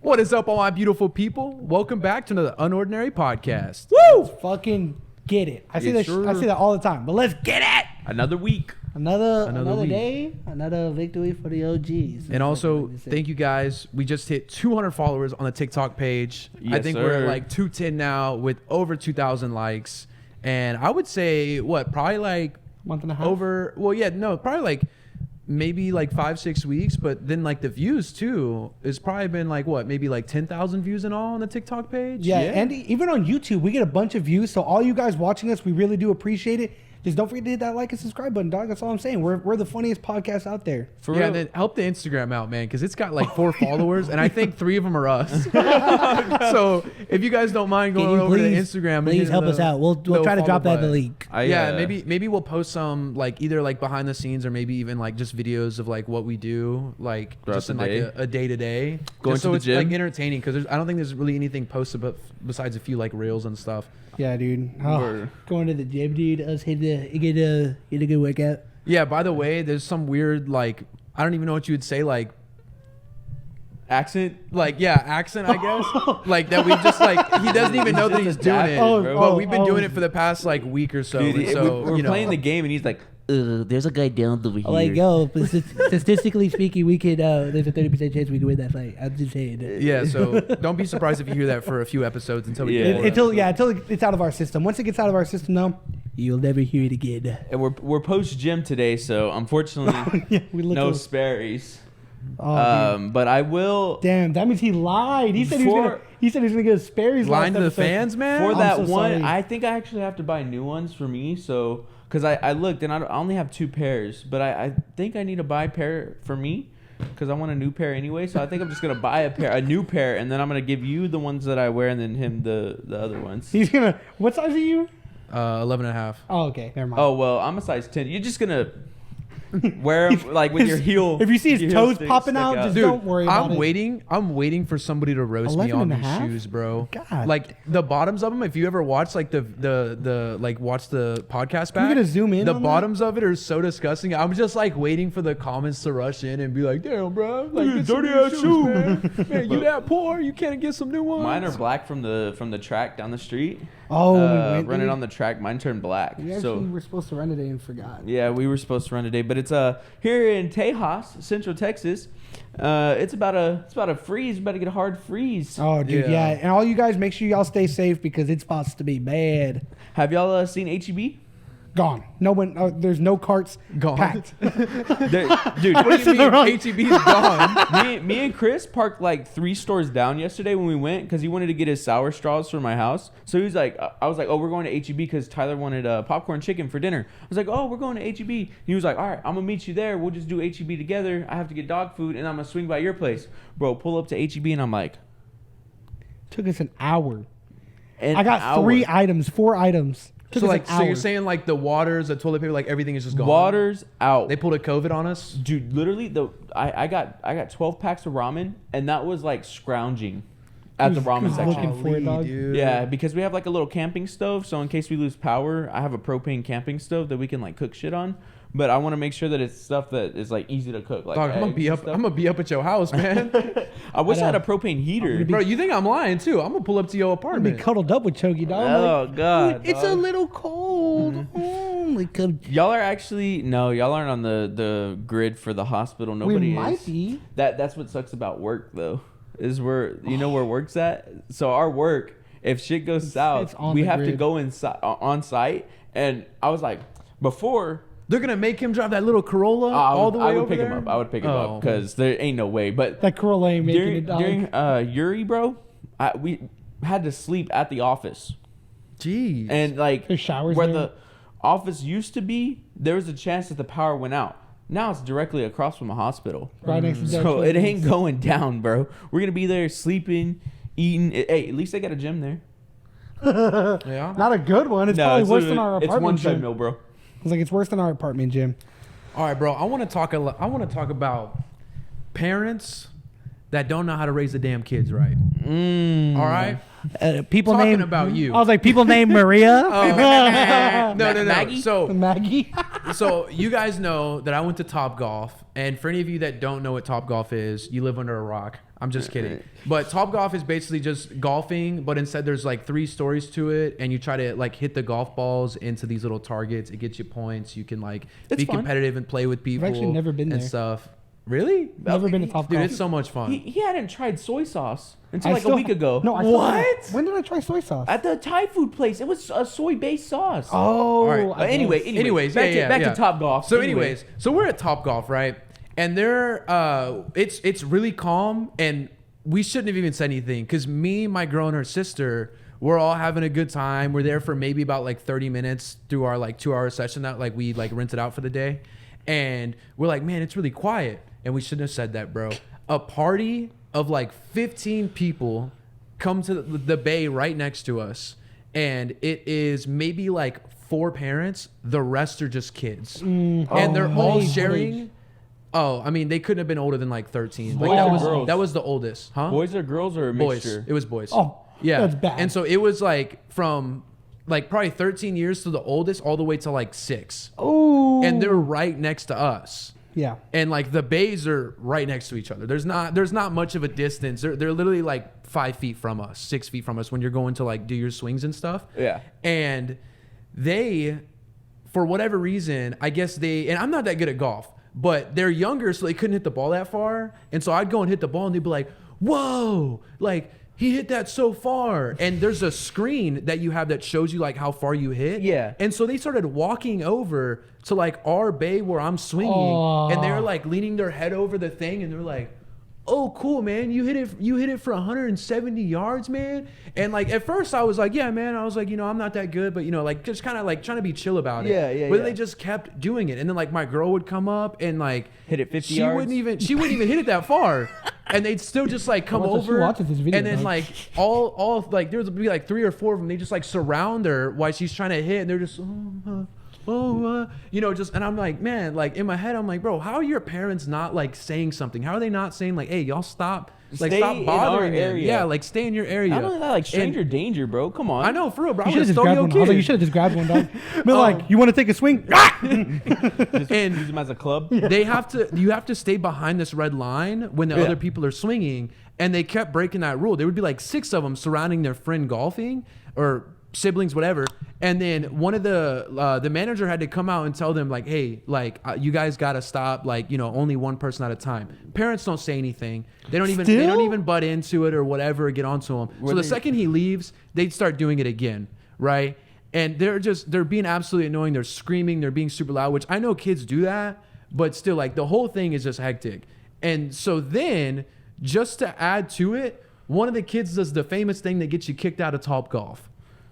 What is up, all my beautiful people? Welcome back to another Unordinary Podcast. Woo! Let's fucking get it. I say Yes, that. sir. I say that all the time. But let's get it. Another week. Another week. day. Another victory for the OGs. And also, thank you guys. We just hit 200 followers on the TikTok page. Yes, I think sir. we're at like 210 now with over 2,000 likes. And I would say, probably like month and a half. Probably like maybe like 5-6 weeks. But then like the views too, it's probably been like maybe like 10,000 views in all on the TikTok page. Yeah, and even on YouTube, we get a bunch of views. So all you guys watching us, we really do appreciate it. Just don't forget to hit that like and subscribe button, dog. That's all I'm saying. We're the funniest podcast out there. For real. And then help the Instagram out, man, because it's got like 4 followers, and I think 3 of them are us. So if you guys don't mind going over to Instagram, please help us out. We'll try to drop that in the link. Maybe we'll post some like either like behind the scenes or maybe even like just videos of like what we do, like throughout just in like a day to day. Going to the it's gym, like entertaining because I don't think there's really anything posted besides a few like reels and stuff. Yeah, dude. Going to the gym, dude. Us get a good workout. Yeah. By the way, there's some weird like I don't even know what you would say like accent. Accent. I guess like that. We just like he doesn't even know that he's doing it. But we've been doing it for the past like week or so. Dude, so we're playing the game, and he's like, "There's a guy down over here." Like, yo, statistically speaking, we could. There's a 30% chance we could win that fight. I'm just saying. Yeah, so don't be surprised if you hear that for a few episodes until we until it's out of our system. Once it gets out of our system, though, you'll never hear it again. And we're post gym today, so unfortunately, no Sperry's. But I will. Damn, that means he lied. He said he was gonna get a Sperry's. Lying to the fans, man. For that one, sorry. I think I actually have to buy new ones for me. So. Because I looked and I only have 2 pairs, but I think I need to buy a pair for me because I want a new pair anyway. So I think I'm just going to buy a new pair, and then I'm going to give you the ones that I wear and then him the other ones. He's going to, what size are you? 11.5. Oh, okay. Never mind. Oh, well, I'm a size 10. You're just going to wear them like with your heel. If you see his toes popping out, just don't worry about it. I'm waiting for somebody to roast me on these shoes, bro. God. Like the bottoms of them, if you ever watch like the like watch the podcast back, you're gonna zoom in. The bottoms of it are so disgusting. I'm just like waiting for the comments to rush in and be like, "Damn, bro, like dirty ass shoes, man. You that poor? You can't get some new ones." Mine are black from the track down the street. Oh, running on the track, mine turned black. We were supposed to run today and forgot. Yeah, we were supposed to run today, but it's here in Tejas, Central Texas. It's about a freeze, about to get a hard freeze. Oh, dude, yeah. And all you guys, make sure y'all stay safe because it's supposed to be bad. Have y'all seen HEB? Gone. No one. There's no carts. Gone. Packed. Dude, what do you mean HEB's gone? me and Chris parked like 3 stores down yesterday when we went because he wanted to get his sour straws for my house. So he was like, I was like, oh, we're going to HEB because Tyler wanted popcorn chicken for dinner. I was like, oh, we're going to HEB. He was like, all right, I'm gonna meet you there. We'll just do HEB together. I have to get dog food and I'm gonna swing by your place, bro. Pull up to HEB and I'm like, took us an hour. I got 4 items. So you're saying like the waters, the toilet paper, like everything is just gone. Water's out. They pulled a COVID on us, dude. Literally, I got 12 packs of ramen, and that was like scrounging at the ramen section. Dude. Yeah, because we have like a little camping stove, so in case we lose power, I have a propane camping stove that we can like cook shit on. But I want to make sure that it's stuff that is like easy to cook. Like dog, I'm gonna be up at your house, man. I wish I had a propane heater. Bro, you think I'm lying too? I'm gonna pull up to your apartment. I'm gonna be cuddled up with Chogi, dog. Oh god, it's a little cold. Y'all are actually y'all aren't on the grid for the hospital. Nobody we might be. That's what sucks about work though. Is where where work's at. So our work, if shit goes south, we have to go on site. And I was like, before. They're going to make him drive that little Corolla all the way over there? I would pick him up because there ain't no way. But that Corolla ain't making it, dog. During Uri, bro, we had to sleep at the office. Jeez. And like there's showers where there? the office used to be, there was a chance that the power went out. Now it's directly across from the hospital. Right next to So it ain't going down, bro. We're going to be there sleeping, eating. Hey, at least they got a gym there. Yeah. Not a good one. It's probably worse than our apartment. It's one gym. treadmill, bro. It's like it's worse than our apartment gym. All right, bro. I want to talk about parents that don't know how to raise the damn kids right. All right. People talking about you. I was like, people named Maria. No. Maggie? So Maggie. So you guys know that I went to Topgolf, and for any of you that don't know what Topgolf is, you live under a rock. I'm just kidding. But Topgolf is basically just golfing, but instead there's like 3 stories to it, and you try to like hit the golf balls into these little targets. It gets you points. You can like be competitive and play with people. I've actually never been and there. Stuff. Really? Never been to Topgolf. Dude, it's so much fun. He hadn't tried soy sauce until like a week ago. No, What? When did I try soy sauce? At the Thai food place, it was a soy-based sauce. Oh, All right. But anyways, back to Topgolf. So anyways, so we're at Topgolf, right? And they're it's really calm, and we shouldn't have even said anything because me, my girl, and her sister, we're all having a good time. We're there for maybe about like 30 minutes through our like 2-hour session that like we like rented out for the day, and we're like, man, it's really quiet, and we shouldn't have said that, bro. A party of like 15 people come to the bay right next to us, and it is maybe like 4 parents. The rest are just kids, and they're all sharing. Oh, I mean, they couldn't have been older than like 13. Like that was the oldest, huh? Boys or girls or a mixture? Boys. It was boys. Oh, yeah, that's bad. And so it was like from like probably 13 years to the oldest, all the way to like 6. Oh, And they're right next to us. yeah. And like the bays are right next to each other. There's not much of a distance. They're literally like 5 feet from us, 6 feet from us when you're going to like do your swings and stuff. Yeah. And they, for whatever reason, I guess and I'm not that good at golf, but they're younger, so they couldn't hit the ball that far. And so I'd go and hit the ball, and they'd be like, whoa, like he hit that so far. And there's a screen that you have that shows you like how far you hit. Yeah. And so they started walking over to like our bay where I'm swinging, and they're like leaning their head over the thing, and they're like, oh, cool, man. You hit it for 170 yards, man. And like at first I was like, yeah, man. I was like, I'm not that good, but like just kind of like trying to be chill about it. Yeah. But they just kept doing it. And then like my girl would come up and like hit it 50 she yards. She wouldn't even hit it that far. And they'd still just like come over. She watches this video, and then dog. like all like there would be like 3 or 4 of them. They just like surround her while she's trying to hit, and they're just just, and I'm like, man, like in my head, I'm like, bro, how are your parents not like saying something? How are they not saying like, hey, y'all stop, like Stay stop bothering in our them. area. Yeah, like stay in your area. Not only that, like stranger danger, bro. Come on. I know, for real, bro. You I should would have have just stole grabbed your one. kid. You should have just grabbed one, dog. But like, you want to take a swing? And use them as a club. you have to stay behind this red line when the other people are swinging, and they kept breaking that rule. There would be like 6 of them surrounding their friend golfing or siblings, whatever. And then one of the manager had to come out and tell them like, hey, like you guys got to stop, like, only one person at a time. Parents don't say anything. They don't even butt into it or whatever, or get onto him. So the second he leaves, they'd start doing it again. Right. And they're being absolutely annoying. They're screaming. They're being super loud, which I know kids do that, but still, like, the whole thing is just hectic. And so then, just to add to it, one of the kids does the famous thing that gets you kicked out of Topgolf.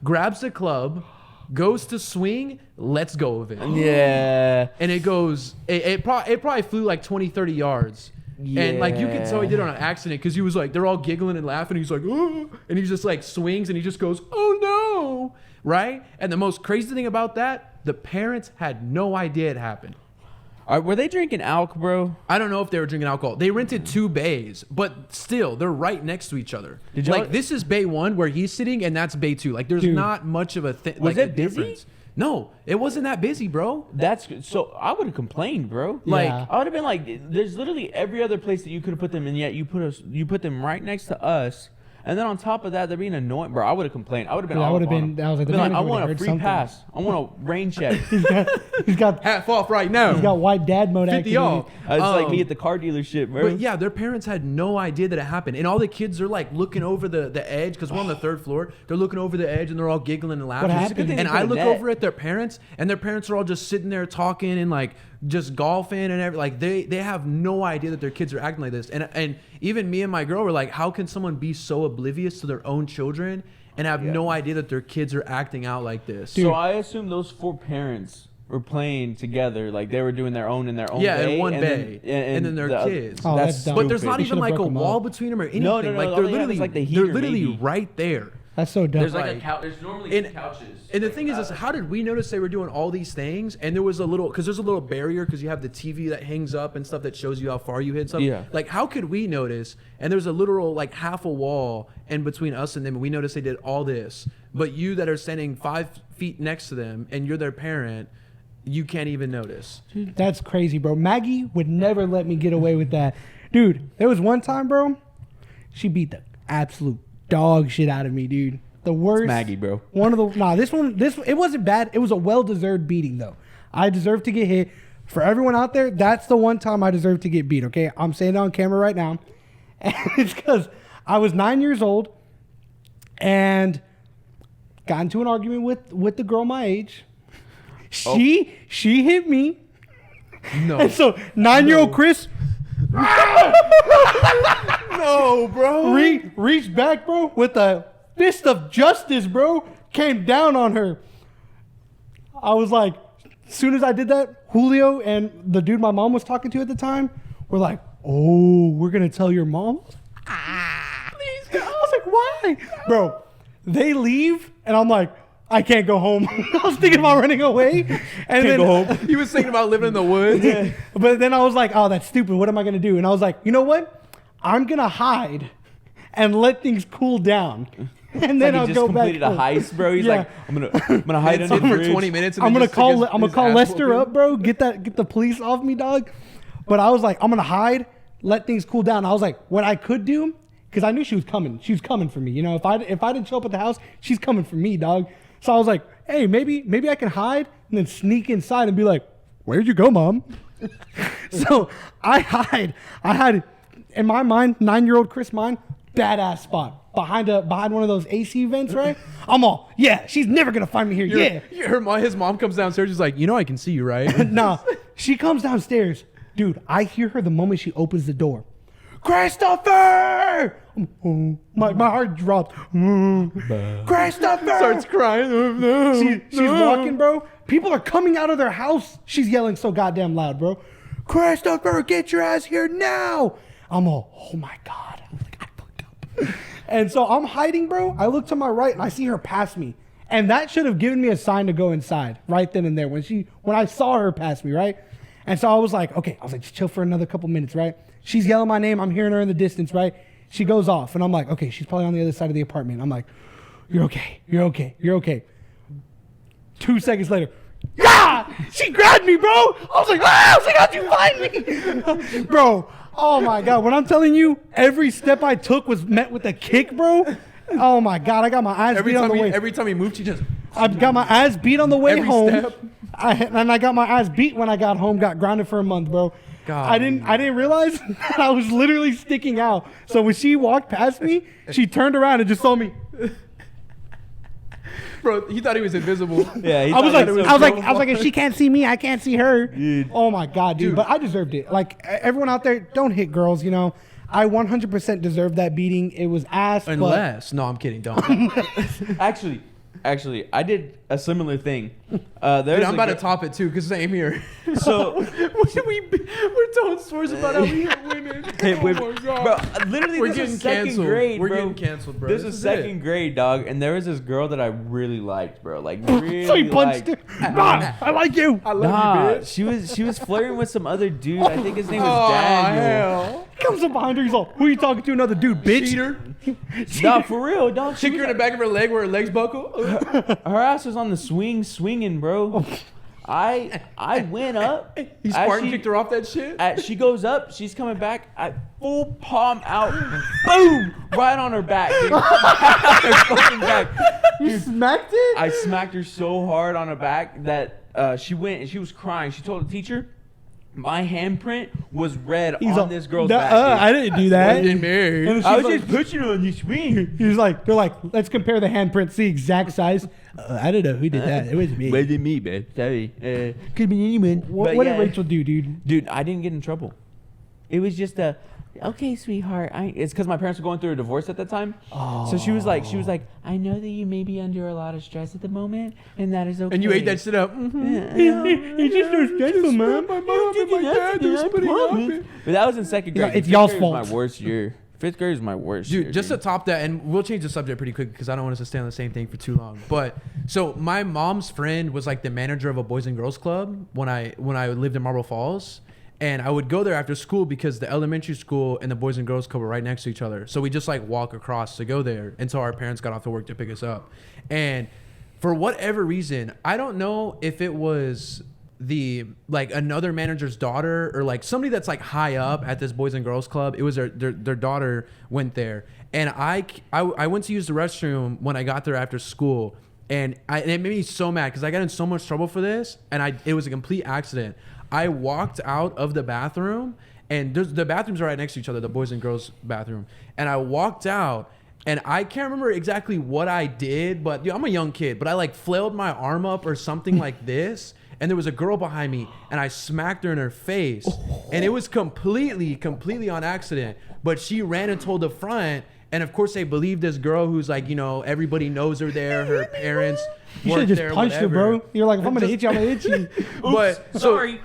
Grabs the club, goes to swing, lets go of it. Yeah. And it goes, it probably flew like 20, 30 yards. Yeah. And like you could tell he did it on an accident because he was like, they're all giggling and laughing. He's like, oh, and he just like swings and he just goes, oh no. Right? And the most crazy thing about that, the parents had no idea it happened. Were they drinking alk, bro? I don't know if they were drinking alcohol. They rented 2 bays, but still, they're right next to each other. Like, this is bay 1 where he's sitting, and that's bay 2. Like, there's not much of a thing. Was like, it busy? Difference. No, it wasn't that busy, bro. That's so. I would have complained, bro. Yeah. Like I would have been like, there's literally every other place that you could have put them, and yet you put them right next to us. And then on top of that, they're being annoying, bro. I would have complained. I would have been. Yeah, I all would have up on been. them. I was like, the Been like, manager I want a would've free heard something. pass. I want a rain check. He's got Half off right now. He's got white dad mode 50 activity. y'all. It's like me at the car dealership, bro. But yeah, their parents had no idea that it happened. And all the kids are like looking over the edge because we're on the 3rd floor. They're looking over the edge and they're all giggling and laughing. What happened? It's a good thing And they put I a look net. over at their parents, and their parents are all just sitting there talking and like just golfing and everything. Like they have no idea that their kids are acting like this. And even me and my girl were like, how can someone be so oblivious to their own children and have no idea that their kids are acting out like this? So I assume those 4 parents were playing together, like they were doing their own in their own Yeah, bay, in one and bay, then, and then their kids. Oh, that's that's dumb. But there's stupid. not They even should've like a broke 'em wall up. between them or anything. No, like all they're they have is, literally, like, the they're heater, literally maybe. right there. That's so dumb. There's like a Like- couch. There's normally And- couches. And the thing is, how did we notice they were doing all these things? And there was a little, because there's a little barrier because you have the TV that hangs up and stuff that shows you how far you hit stuff. Yeah. Like, how could we notice? And there's a literal, like, half a wall in between us and them. And we noticed they did all this. But you that are standing 5 feet next to them and you're their parent, you can't even notice. Dude, that's crazy, bro. Maggie would never let me get away with that. Dude, there was one time, bro, she beat the absolute dog shit out of me, dude. The worst. It's Maggie, bro. It wasn't bad. It was a well-deserved beating, though. I deserve to get hit. For everyone out there, that's the one time I deserve to get beat, okay? I'm saying it on camera right now. And it's because I was 9 years old and got into an argument with the girl my age. She hit me. No. And so 9-year-old Chris No, bro. reached back, bro, with a fist of justice, bro. Came down on her. I was like, as soon as I did that, Julio and the dude my mom was talking to at the time were like, oh, we're going to tell your mom? Please go. I was like, why? Bro, they leave, and I'm like, I can't go home. I was thinking about running away. And then, go home. He was thinking about living in the woods. Yeah. But then I was like, oh, that's stupid. What am I going to do? And I was like, you know what? I'm going to hide and let things cool down. And then Like I'll he go just back completed a home. heist, bro. He's Yeah. like, I'm gonna hide It's under on the for bridge. 20 minutes. And I'm then gonna just call stick his ass Lester whooping. up, bro. Get the police off me, dog. But I was like, I'm gonna hide, let things cool down. I was like, what I could do, because I knew she was coming. She was coming for me. You know, if I didn't show up at the house, she's coming for me, dog. So I was like, hey, maybe I can hide and then sneak inside and be like, where'd you go, mom? So I had in my mind, 9-year-old Chris mind, badass spot. Behind one of those AC vents, right? I'm all, yeah, she's never gonna find me here. His mom comes downstairs. She's like, you know, I can see you, right? Nah, she comes downstairs. Dude, I hear her the moment she opens the door. Christopher! My heart drops. Christopher! Starts crying. She's walking, bro. People are coming out of their house. She's yelling so goddamn loud, bro. Christopher, get your ass here now. I'm all, oh my God. I'm like, I fucked up. And so I'm hiding, bro. I look to my right and I see her pass me. And that should have given me a sign to go inside right then and there when I saw her pass me, right? And so I was like, okay, just chill for another couple minutes, right? She's yelling my name. I'm hearing her in the distance, right? She goes off and I'm like, okay, she's probably on the other side of the apartment. I'm like, you're okay. You're okay. You're okay. 2 seconds later, yeah, she grabbed me, bro. I was like, how'd you find me? Bro, oh my God. When I'm telling you, every step I took was met with a kick, bro. Oh my God, I got my ass beat on the way. Every time he moved, she just... I got my ass beat on the way Every home. step. And I got my ass beat when I got home, got grounded for a month, bro. God. I didn't realize that I was literally sticking out. So when she walked past me, she turned around and just saw me. Bro, he thought he was invisible. Yeah, he I was thought he like, if she can't see me, I can't see her. Dude. Oh my God, dude. But I deserved it. Like, everyone out there, don't hit girls, you know. I 100% deserved that beating. It was ass. Unless... No, I'm kidding. Don't. Actually, I did a similar thing. Dude, I'm about to top it too, because same here. So we're telling stories about how we hit women. Oh my God. Bro, literally, We're this getting is second canceled. grade, We're bro. getting canceled, bro. This This is is second it. grade, dog, and there was this girl that I really liked, bro. Like really So he punched liked. her. Nah, I like you. I love Nah, you, bitch. she was flirting with some other dude. I think his name was Daniel. Hell. Comes up behind her. He's like, who are you talking to? Another dude, bitch. Cheater. Nah, for real, dog. Kick her in the back of her leg where her legs buckle. Her ass was on the swinging, bro. I went up. He Spartan kicked her off that shit. She goes up. She's coming back. I full palm out. Boom! Right on her back. Dude. Her fucking back. You smacked it? I smacked her so hard on her back that she went and she was crying. She told the teacher, my handprint was red on this girl's back. I didn't do that. Getting married. And I she's was like, just pushing her on the swing. they're like, let's compare the handprint, see exact size. I don't know who did that. It was me. Wasn't me, babe. Sorry. Could be anyone. What did Rachel do, dude? Dude, I didn't get in trouble. It was just okay, sweetheart. It's because my parents were going through a divorce at that time. So she was like, I know that you may be under a lot of stress at the moment, and that is okay. And you ate that shit up. It's just so stressful, man. My mom and my dad do split up. But that was in second grade. It's Fifth y'all's grade was fault. my worst year. Fifth grade is my worst year. Dude, just to top that, and we'll change the subject pretty quick because I don't want us to stay on the same thing for too long. But so my mom's friend was like the manager of a boys and girls club when I lived in Marble Falls. And I would go there after school because the elementary school and the boys and girls club were right next to each other. So we just like walk across to go there until our parents got off to work to pick us up. And for whatever reason, I don't know if it was the like another manager's daughter or like somebody that's like high up at this Boys and Girls Club. It was their daughter went there, and I went to use the restroom when I got there after school, and it made me so mad because I got in so much trouble for this, and it was a complete accident. I walked out of the bathroom, and the bathrooms are right next to each other, the Boys and Girls bathroom, and I walked out. And I can't remember exactly what I did, but I'm a young kid, but I like flailed my arm up or something like this. And there was a girl behind me and I smacked her in her face. And it was completely on accident. But she ran and told the front. And of course they believed this girl who's like, everybody knows her there. Her parents You should have just punched her, bro. You're like, if I'm gonna hit you, I'm gonna hit you. But sorry.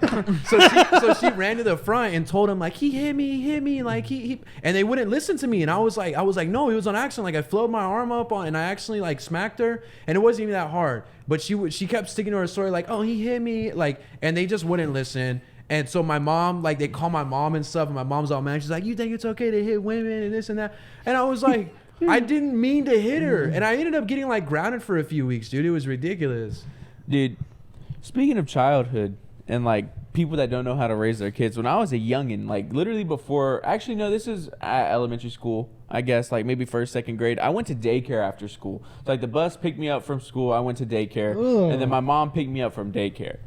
So she ran to the front and told him like he hit me, like he and they wouldn't listen to me. And I was like, no, it was on accident. Like I flailed my arm up and I accidentally like smacked her, and it wasn't even that hard. But she kept sticking to her story like, oh, he hit me, like, and they just wouldn't listen. And so my mom, like, they call my mom and stuff, and my mom's all mad. She's like, you think it's okay to hit women and this and that? And I was like, I didn't mean to hit her. And I ended up getting, like, grounded for a few weeks, dude. It was ridiculous. Dude, speaking of childhood and, like, people that don't know how to raise their kids, when I was a youngin', like, literally before, actually, no, this is at elementary school, I guess, like, maybe first, second grade. I went to daycare after school. So, like, the bus picked me up from school. I went to daycare. Ugh. And then my mom picked me up from daycare.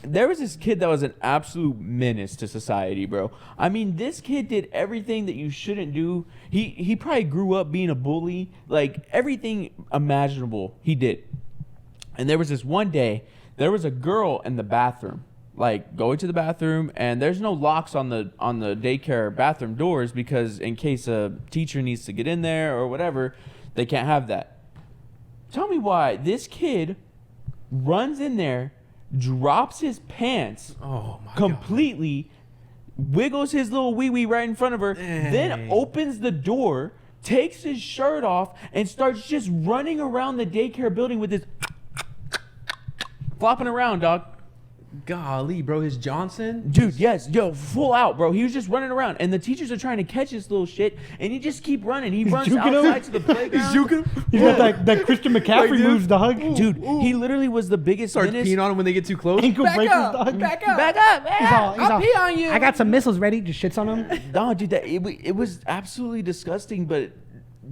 There was this kid that was an absolute menace to society, bro. I mean, this kid did everything that you shouldn't do. He probably grew up being a bully, like everything imaginable he did. And there was this one day, there was a girl in the bathroom, like going to the bathroom, and there's no locks on the daycare bathroom doors because in case a teacher needs to get in there or whatever, they can't have that. Tell me why this kid runs in there, drops his pants completely, wiggles his little wee-wee right in front of her, then opens the door, takes his shirt off, and starts just running around the daycare building with his flopping around, dog. Golly, bro, his Johnson? Dude, yes, yo, full out, bro. He was just running around, and the teachers are trying to catch this little shit, and he just keep running. He runs outside to the playground. He's juking him. He's got that Christian McCaffrey moves, dog. Dude, he literally was the biggest Starts menace. peeing on him when they get too close. Ankle breakers, dog. Back up. Back up, I'll pee on you. I got some missiles ready. Just shits on him. No, dude, it was absolutely disgusting, but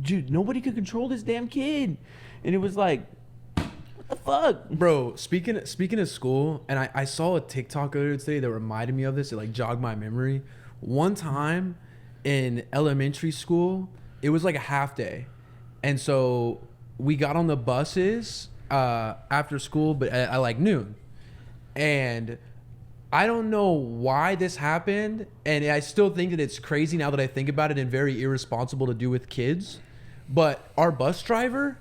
dude, nobody could control this damn kid. And it was like, what the fuck? Bro, speaking of school, and I saw a TikTok earlier today that reminded me of this. It like jogged my memory. One time in elementary school, it was like a half day. And so we got on the buses after school, but at like noon. And I don't know why this happened, and I still think that it's crazy now that I think about it and very irresponsible to do with kids. But our bus driver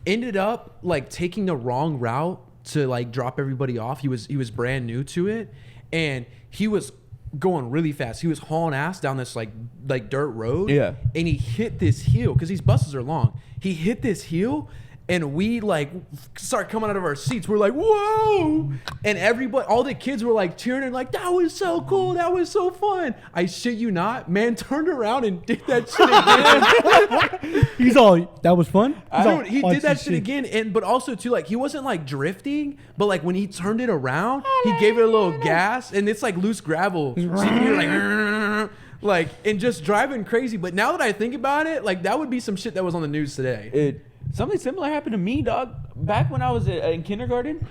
ended up like taking the wrong route to like drop everybody off. He was brand new to it, and he was going really fast. He was hauling ass down this like dirt road. Yeah. And he hit this hill because these buses are long. He hit this hill, and we like start coming out of our seats. We're like, whoa! And everybody, all the kids were like cheering and like, that was so cool. That was so fun. I shit you not, man turned around and did that shit again. He's all, that was fun? Dude, he did that shit again. But also too, like, he wasn't like drifting, but like when he turned it around, he gave it a little gas, and it's like loose gravel. So you're like, and just driving crazy. But now that I think about it, like that would be some shit that was on the news today. Something similar happened to me, dog. Back when I was in kindergarten,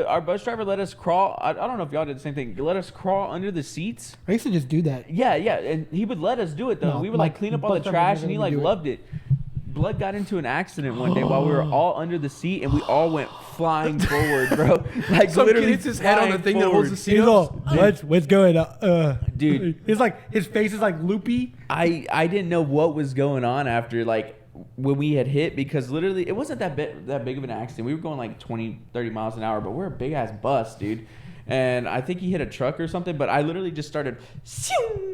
our bus driver let us crawl. I don't know if y'all did the same thing. Let us crawl under the seats. I used to just do that. Yeah, and he would let us do it, though. No, we would like clean up all the trash, and he like loved it. Blood got into an accident one day while we were all under the seat, and we all went flying forward, bro. Like some literally kid hits his head on the thing that holds the seat. He's all, what's going on? Dude. It's like, his face is like loopy. I didn't know what was going on after, like, when we had hit, because literally it wasn't that big of an accident. We were going like 20-30 miles an hour, but we're a big ass bus, dude. And I think he hit a truck or something, but I literally just started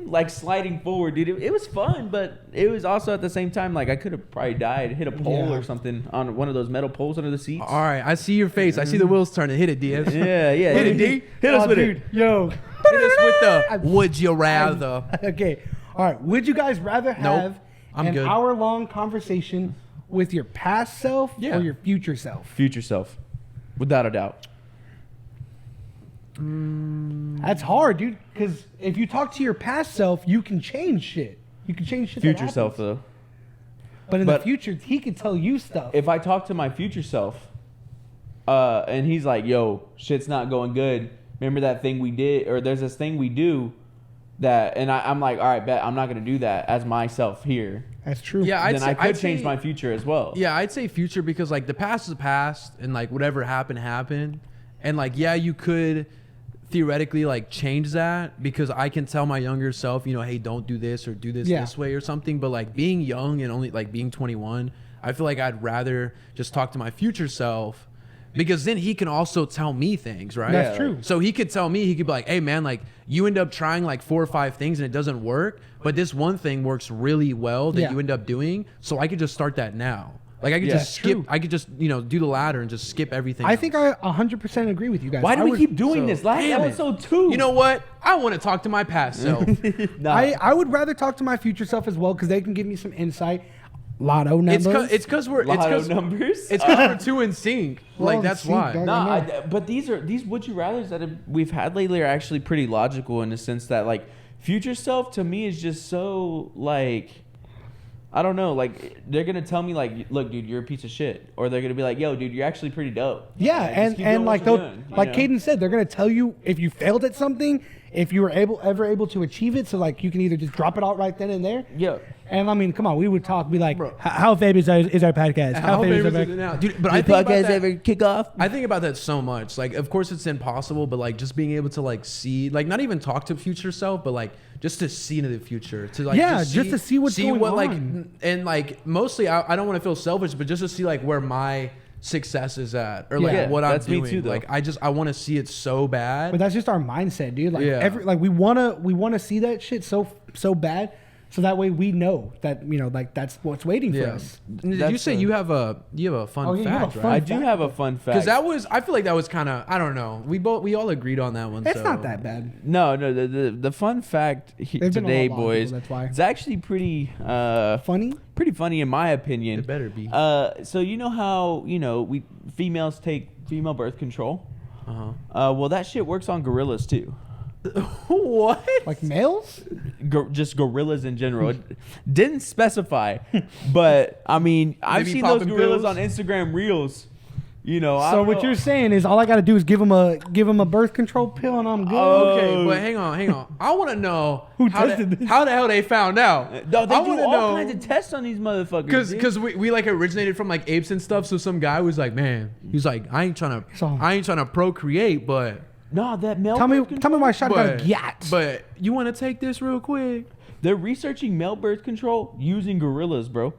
like sliding forward, dude. It was fun, but it was also at the same time like I could have probably died, hit a pole or something on one of those metal poles under the seats. All right, I see your face. I see the wheels turning. Hit it, Diaz. Yeah. Hit it, D. Hit us with it. Yo. Hit us with the would you rather. Okay. All right. Would you guys rather have an good. hour-long conversation with your past self or your future self? Future self, without a doubt. That's hard, dude. Because if you talk to your past self, you can change shit. You can change shit. Future self, though. But in the future, he can tell you stuff. If I talk to my future self, and he's like, "Yo, shit's not going good. Remember that thing we did, or there's this thing we do that," and I'm like, "All right, bet I'm not gonna do that as myself here." That's true. Yeah, I could change my future as well. Yeah, I'd say future because like the past is the past, and like whatever happened, and like yeah, you could theoretically like change that because I can tell my younger self, you know, hey, don't do this or do this this way or something. But like being young and only like being 21, I feel like I'd rather just talk to my future self because then he can also tell me things, right? That's true. So he could tell me, he could be like, hey man, like you end up trying like 4 or 5 things and it doesn't work, but this one thing works really well that you end up doing. So I could just start that now. Like I could just skip. I could just do the ladder and just skip everything. I think I 100% agree with you guys. Why do we keep doing this? Last episode 2. You know what? I want to talk to my past self. I would rather talk to my future self as well because they can give me some insight. Lotto numbers. It's because we're numbers. It's because we're too in sync. Well, Like that's sync, why. dog. No, but these would you rather's that we've had lately are actually pretty logical in the sense that like future self to me is just so like. I don't know, like they're gonna tell me like, look, dude, you're a piece of shit, or they're gonna be like, yo, dude, you're actually pretty dope. Yeah, like, and like doing, like Caden said, they're gonna tell you if you failed at something, if you were ever able to achieve it, so like you can either just drop it out right then and there. Yeah. And I mean, come on, we would talk, be like, how famous is our podcast? How famous is it now, dude? But I think about that, ever kick off? I think about that so much. Like, of course, it's impossible, but like just being able to like see, like, not even talk to future self, but like just to see into the future, to like just to see what's going on. Like, and like mostly, I don't want to feel selfish, but just to see like where my success is at, or like what I'm doing. Me too, though. Like I want to see it so bad. But that's just our mindset, dude. Like we wanna see that shit so bad. So that way we know that, like that's what's waiting for us. Did you say you have a fun fact, right? I do have a fun fact. Because I feel like that was kind of, I don't know. We all agreed on that one. It's not that bad. No, the fun fact today, boys, that's why. It's actually pretty funny. Pretty funny in my opinion. It better be. So you know how we females take female birth control. Well, that shit works on gorillas too. What? Like males? Just gorillas in general. It didn't specify, but I mean, I've seen those gorillas on Instagram Reels. So what you're saying is all I got to do is give them a birth control pill and I'm good. Okay, but hang on. I want to know how the hell they found out. No, they do all kinds of tests on these motherfuckers. Because we like originated from like apes and stuff. So some guy was like, man, he's like, I ain't trying to procreate, but. No, that male. Tell me why shot got a yacht. But you want to take this real quick? They're researching male birth control using gorillas, bro.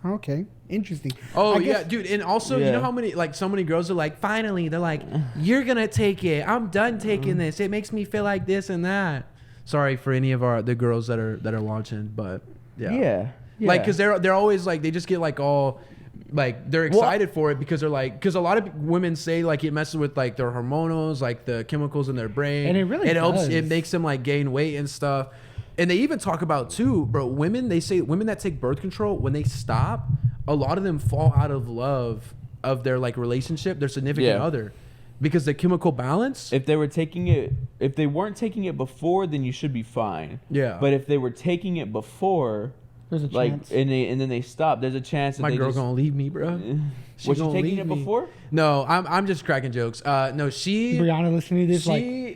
Okay, interesting. Oh yeah, dude, and also you know how many so many girls are like, finally, they're like, you're gonna take it. I'm done taking this. It makes me feel like this and that. Sorry for any of the girls that are watching, but yeah. Like, because they're always like, they just get like all. Like they're excited for it because they're like, because a lot of women say like it messes with like their hormones, like the chemicals in their brain, and it helps. It makes them like gain weight and stuff. And they even talk about too, bro. They say women that take birth control, when they stop, a lot of them fall out of love of their like relationship, their significant other, because the chemical balance. If they weren't taking it before, then you should be fine. Yeah. But if they were taking it before. There's a chance. And then they stop. There's a chance that my girl gonna leave me, bro. Was she taking it before? No, I'm just cracking jokes. No, she. Brianna listening to this.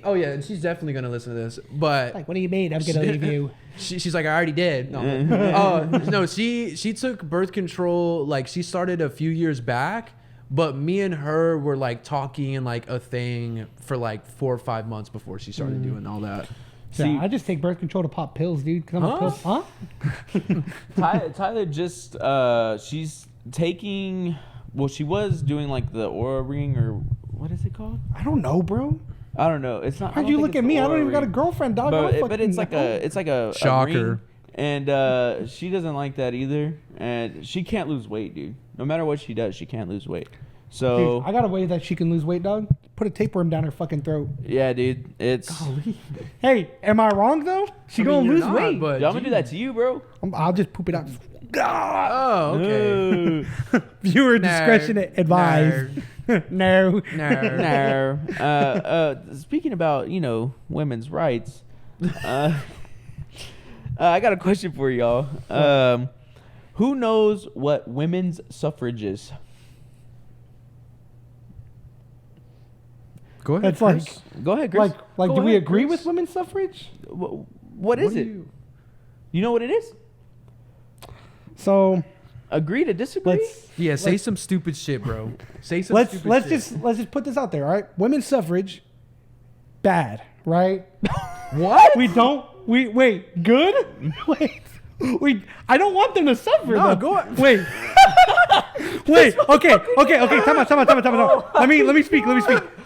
Oh yeah, and she's definitely gonna listen to this. But like, what do you mean? I'm gonna leave you. She's like, I already did. No, no. She took birth control. Like she started a few years back. But me and her were like talking and like a thing for like 4 or 5 months before she started doing all that. See, I just take birth control to pop pills, dude. Cause I'm a pill. Tyler just she's taking. Well, she was doing like the Aura ring or what is it called? I don't know, bro. I don't know. It's not. How'd you look at me? I don't even got a girlfriend, dog. But it's like a shocker. A ring, and she doesn't like that either. And she can't lose weight, dude. No matter what she does, she can't lose weight. So dude, I got a way that she can lose weight, dog. Put a tapeworm down her fucking throat. Yeah, dude. It's. Golly. Hey, am I wrong though? She gonna lose weight. But I'm gonna do that to you, bro. I'll just poop it out. Oh, okay. Viewer discretion advised. No. No. Speaking about, women's rights, I got a question for y'all. Who knows what women's suffrage is? Go ahead. That's like, Chris. Go ahead, Chris. like, Go do we ahead, agree Chris. with women's suffrage? What is it? You know what it is? So Agree to disagree? Say some stupid shit, bro. Say some let's stupid shit. just put this out there, all right? Women's suffrage, bad, right? What? Wait, good? I don't want them to suffer. No, though. go on. Wait. Okay. Time out. Let me speak.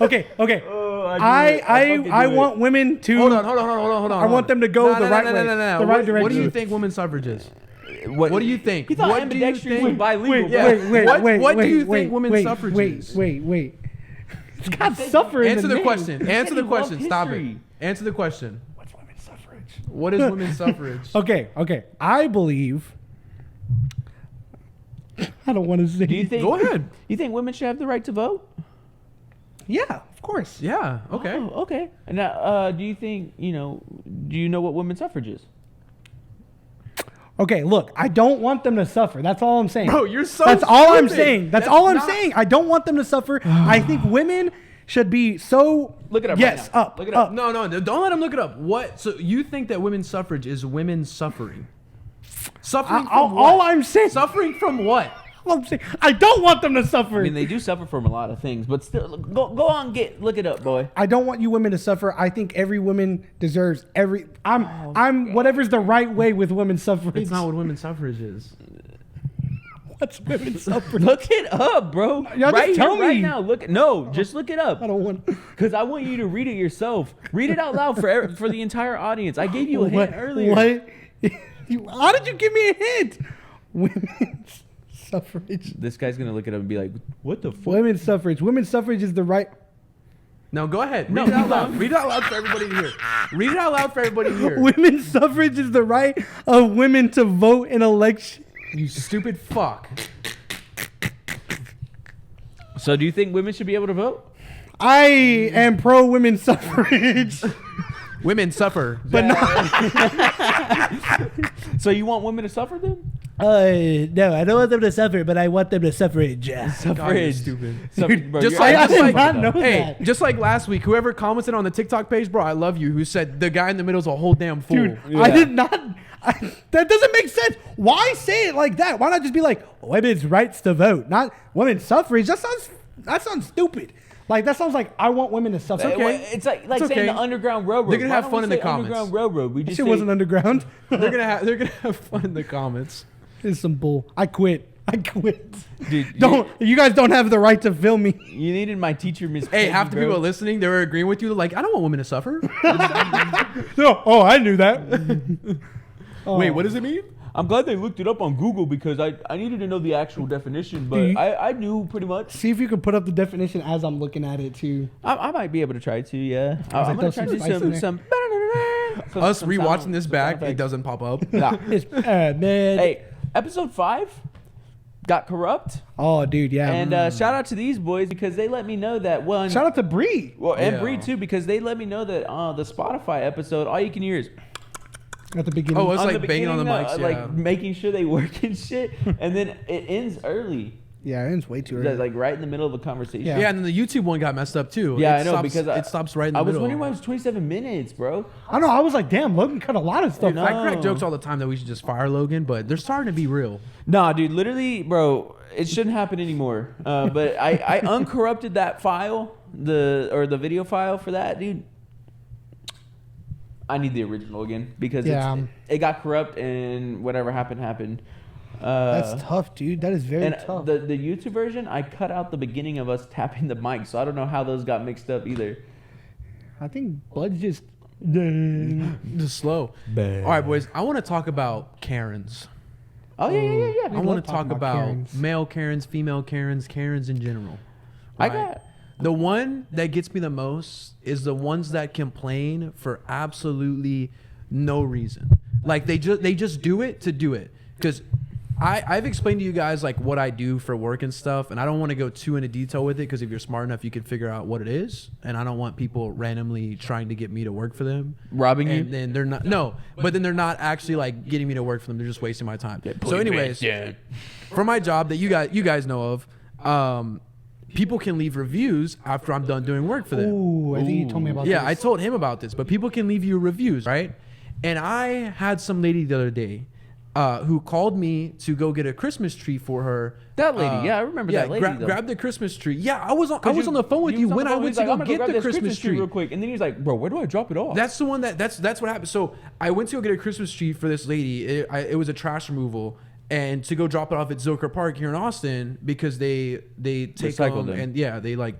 Okay. I want women to. Hold on. I want them to go the right way. The right direction. What do you think women's suffrage is? What do you think? He thought What do you ambidextrous was think? bilingual. Wait. What do you think women's suffrage is? Wait. It's got suffer in Answer the the name. question. Answer the you love question. Stop it. history. Answer the question. What's women's suffrage? What is women's suffrage? Okay. I believe. I don't want to say. Do you think? Go ahead. You think women should have the right to vote? Yeah, of course. Yeah. Okay. Oh, okay. And now, do you think do you know what women's suffrage is? Okay, look, I don't want them to suffer. That's all I'm saying. Bro, you're so That's all I'm stupid. saying. That's all I'm saying. I don't want them to suffer. I think women should be so. Look it up. Yes, right now. up. Look it up. No, don't let him look it up. What? So you think that women's suffrage is women suffering? Suffering from what? All I'm saying. Suffering from what? All I'm saying. I don't want them to suffer. I mean, they do suffer from a lot of things, but still, go on, look it up, boy. I don't want you women to suffer. I think every woman deserves every. I'm whatever's the right way with women's suffrage. It's not what women's suffrage is. What's women's suffrage? Look it up, bro. Y'all just Right tell here, right me. now. Just look it up. I don't want. Because I want you to read it yourself. Read it out loud for the entire audience. I gave you a hint earlier. What? How did you give me a hint? Women's suffrage. This guy's gonna look it up and be like, "What the fuck?" Women's suffrage. Women's suffrage is the right. No, go ahead. No, Read it out keep loud. going. Read it out loud for everybody to hear. Read it out loud for everybody to hear. Women's suffrage is the right of women to vote in elections. You stupid fuck. So, do you think women should be able to vote? I am pro women's suffrage, Women suffer. but not. So, you want women to suffer then? No, I don't want them to suffer, but I want them to suffrage. God, you're Suffrage. stupid. Bro, Just you're like- I just did like- not know Hey, that. just like last week, whoever commented on the TikTok page, bro, I love you, who said the guy in the middle is a whole damn fool. Dude, Yeah. I did not. That doesn't make sense. Why say it like that? Why not just be like women's rights to vote, not women's suffrage? That sounds stupid. Like that sounds like I want women to suffer. okay. It's like It's saying okay. the Underground Railroad. They're gonna Why have don't fun we in the say comments. Underground Railroad. We That just shit say, wasn't underground. They're gonna have fun in the comments. It's some bull. I quit. Dude, You guys don't have the right to film me. You needed my teacher, Miss. Hey, Peggy, half the bro. people listening, they were agreeing with you. Like, I don't want women to suffer. No, I knew that. Wait, what does it mean? I'm glad they looked it up on Google because I needed to know the actual definition, but you- I knew pretty much. See if you can put up the definition as I'm looking at it too. I might be able to try to, yeah. like, I'm gonna throw try to some do spice in there. some. Us some rewatching sound- this some back, sound it effects. doesn't pop up. Nah. It's man. Hey, episode 5 got corrupt, Oh, dude, yeah. and shout out to these boys because they let me know that one. Shout out to Bree Well, and Yeah. Bree too because they let me know that the Spotify episode, all you can hear is at the beginning. Oh, it's on like the banging on the beginning, mics, yeah. like making sure they work and shit, and then it ends early, yeah, it's way too early. like right in the middle of a conversation. Yeah. Yeah, and then the YouTube one got messed up too. Yeah, It I know stops- because it stops right in the I was middle. wondering why it was 27 minutes, bro. I know. I was like, damn, Logan cut a lot of stuff. No. I crack jokes all the time that we should just fire Logan, but they're starting to be real. Nah, dude, literally, bro, it shouldn't happen anymore. But I uncorrupted that file, the video file for that, dude. I need the original again because Yeah. it got corrupt and whatever happened. That's tough, dude. That is very And tough. the YouTube version, I cut out the beginning of us tapping the mic, so I don't know how those got mixed up either. I think Bud's just. Just slow. All right, boys. I want to talk about Karens. Oh yeah. I love want to talking talk about about Karens. male Karens, female Karens, Karens in general. I Right? got. The one that gets me the most is the ones that complain for absolutely no reason. Like they just do it to do it. Because I've explained to you guys like what I do for work and stuff, and I don't want to go too into detail with it because if you're smart enough, you can figure out what it is. And I don't want people randomly trying to get me to work for them, Robbing you. and then they're not but then they're not actually like getting me to work for them. They're just wasting my time. So, anyways, for my job that you guys know of, people can leave reviews after I'm done doing work for them. Ooh, I think you told me about Yeah, this. I told him about this, but people can leave you reviews, right? And I had some lady the other day who called me to go get a Christmas tree for her. That lady, yeah, I remember that lady. Grab the Christmas tree. Yeah, I was on the phone with you when I went to go get the Christmas tree real quick, and then he's like, "Bro, where do I drop it off?" That's the one that's what happened. So I went to go get a Christmas tree for this lady. It was a trash removal. And to go drop it off at Zilker Park here in Austin because they take Recycle them and they like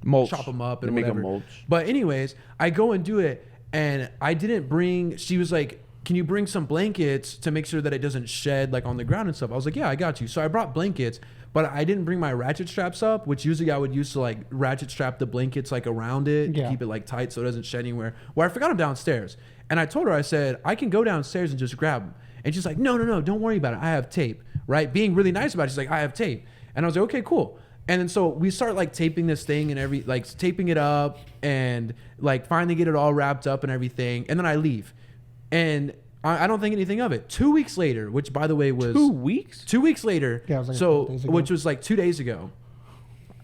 mulch. chop them up and They make whatever. them mulch. But anyways, I go and do it, and I didn't bring. She was like, "Can you bring some blankets to make sure that it doesn't shed like on the ground and stuff?" I was like, "Yeah, I got you." So I brought blankets, but I didn't bring my ratchet straps up, which usually I would use to like ratchet strap the blankets like around it to keep it like tight so it doesn't shed anywhere. Well, I forgot them downstairs, and I told her, I said, "I can go downstairs and just grab them." And she's like, no, don't worry about it. I have tape, right? Being really nice about it. She's like, I have tape. And I was like, okay, cool. And then so we start like taping this thing and taping it up and like finally get it all wrapped up and everything. And then I leave. And I don't think anything of it. 2 weeks later, which by the way was 2 weeks? 2 weeks later. Yeah, it was like a couple days ago. Which was like 2 days ago.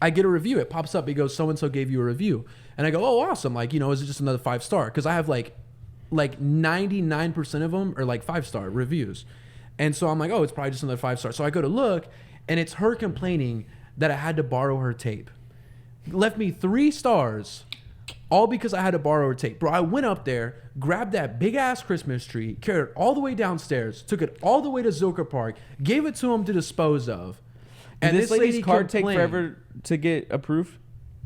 I get a review. It pops up. It goes, so-and-so gave you a review. And I go, oh, awesome. Like, is it just another 5-star? Because I have like 99% of them are like 5-star reviews. And so I'm like, oh, it's probably just another 5-star. So I go to look, and it's her complaining that I had to borrow her tape. Left me 3 stars, all because I had to borrow her tape. Bro, I went up there, grabbed that big-ass Christmas tree, carried it all the way downstairs, took it all the way to Zilker Park, gave it to him to dispose of. And this lady's card take forever to get approved?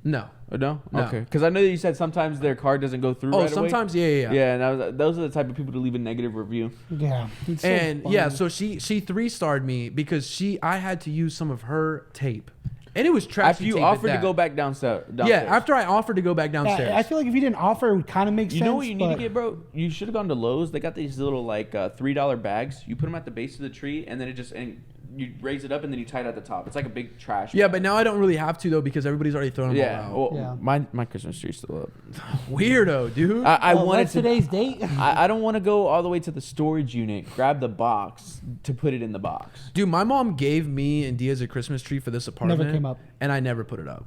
No. Oh, no? No. Okay. Because I know that you said sometimes their card doesn't go through right away. Sometimes, yeah. Yeah, and those are the type of people to leave a negative review. Yeah. It's so And funny. yeah, so she 3-starred me because I had to use some of her tape. And it was trashy After you tape offered at to that. go back downstairs. Yeah, after I offered to go back downstairs. I feel like if you didn't offer, it would kind of make sense. You know what you need to but- get, bro? You should have gone to Lowe's. They got these little like $3 bags. You put them at the base of the tree, and then you raise it up, and then you tie it at the top. It's like a big trash Yeah, bag. but now I don't really have to though because everybody's already thrown them Yeah, all out. well, Yeah. my Christmas tree's still up. Weirdo, dude. I Well, wanted what's to. today's date? I don't want to go all the way to the storage unit, grab the box to put it in the box. Dude, my mom gave me and Diaz a Christmas tree for this apartment. Never came up. And I never put it up.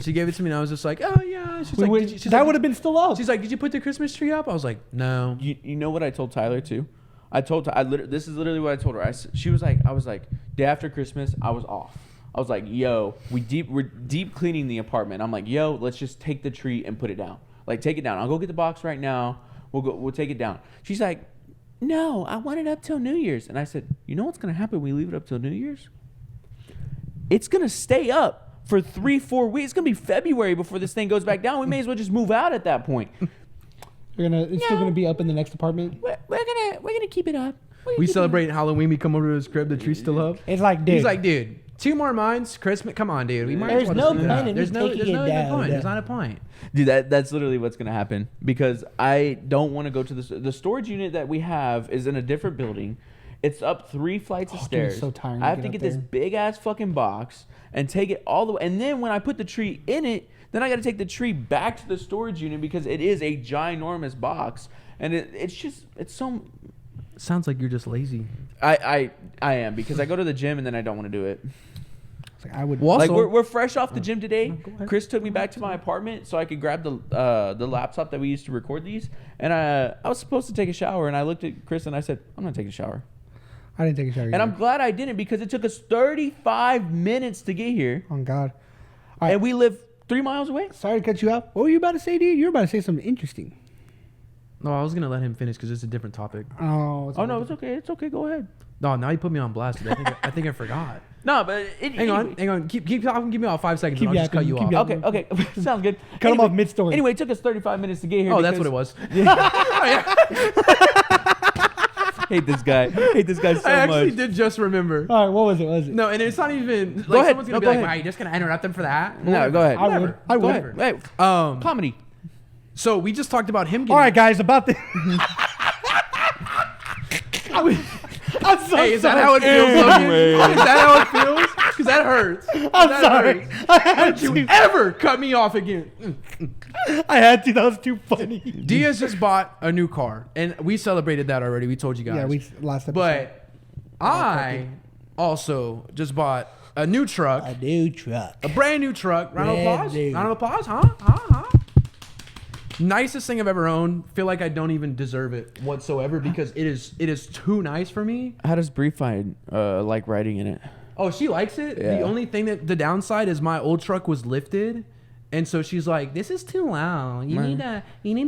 She gave it to me and I was just like, oh yeah. She's like, did you, she's that like, would have been still up. She's like, did you put the Christmas tree up? I was like, no. You know what I told Tyler too? This is literally what I told her. I was like, day after Christmas, I was off. I was like, yo, we're deep cleaning the apartment. I'm like, yo, let's just take the tree and put it down. Like, take it down. I'll go get the box right now. We'll take it down. She's like, no, I want it up till New Year's. And I said, you know what's gonna happen when we leave it up till New Year's? It's gonna stay up for 3-4 weeks. It's gonna be February before this thing goes back down. We may as well just move out at that point. It's still gonna be up in the next apartment. We're gonna keep it up. We celebrate Halloween. We come over to his crib. The tree's still up. It's like, dude. He's like, dude, 2 more months. Christmas. Come on, dude. We might There's as well no just do point that. in There's no taking it good down. point. There's not a point. Dude, that's literally what's gonna happen because I don't want to go to the storage unit that we have is in a different building. It's up 3 flights of Dude, stairs. it's so tiring I to have to get get up this there. big ass fucking box and take it all the way. And then when I put the tree in it, then I got to take the tree back to the storage unit because it is a ginormous box, and it's so. Sounds like you're just lazy. I am because I go to the gym and then I don't want to do it. It's like, I would. Well, Like also- we're fresh off the gym today. go ahead. Chris took me back to my apartment so I could grab the laptop that we used to record these. And I was supposed to take a shower, and I looked at Chris and I said, "I'm gonna take a shower." I didn't take a shower. And I'm glad I didn't because it took us 35 minutes to get here, Oh God. All right. and we live 3 miles away. Sorry to cut you off. What were you about to say, dude? You were about to say something interesting. No, I was gonna let him finish because it's a different topic. Oh. Oh no, it's okay. It's okay. Go ahead. No, now you put me on blast. Dude. I think I forgot. No, but Hang on. Keep talking. Give me about 5 seconds. Keep And I'll just cut yapping, you keep off. yapping. Okay. Sounds good. Cut him off mid-story. Anyway, it took us 35 minutes to get here. Oh, that's what because- it was. Hate this guy. Hate this guy so I actually much. did just remember. All right. What was it? No, and it's not even. Like, Go ahead. Someone's gonna No, be go like, ahead. "Wow, you're just gonna interrupt them for that?" No, go ahead. I would. I Go would. ahead. Hey, comedy. So we just talked about him getting. All right, guys. About the. I I'm so Hey, is that sorry. how it feels, Logan? Is that how it feels? Because that hurts. I'm That sorry. hurts. I had Don't you to. ever cut me off again. I had to. That was too funny. Diaz just bought a new car, and we celebrated that already. We told you guys. Yeah, we last episode. But I also just bought a new truck, a new truck. a brand new truck. Round of Brand applause. new. Round of applause. Huh? Nicest thing I've ever owned. Feel like I don't even deserve it whatsoever because it is too nice for me. How does Bree find like riding in it? Oh, she likes it. Yeah. The only thing the downside is my old truck was lifted. And so she's like, "This is too loud. You need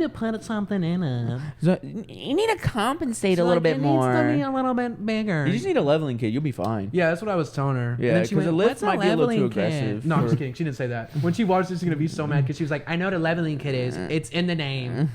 to put something in it. You need to compensate So, a little like, bit more. It needs to be a little bit bigger." You just need a leveling kit. You'll be fine. Yeah, that's what I was telling her. And Yeah, then she because the went, lift "What's might be a little too leveling kit?" aggressive. No, I'm just kidding. She didn't say that. When she watches, she's gonna be so mad because she was like, "I know what a leveling kit is. It's in the name."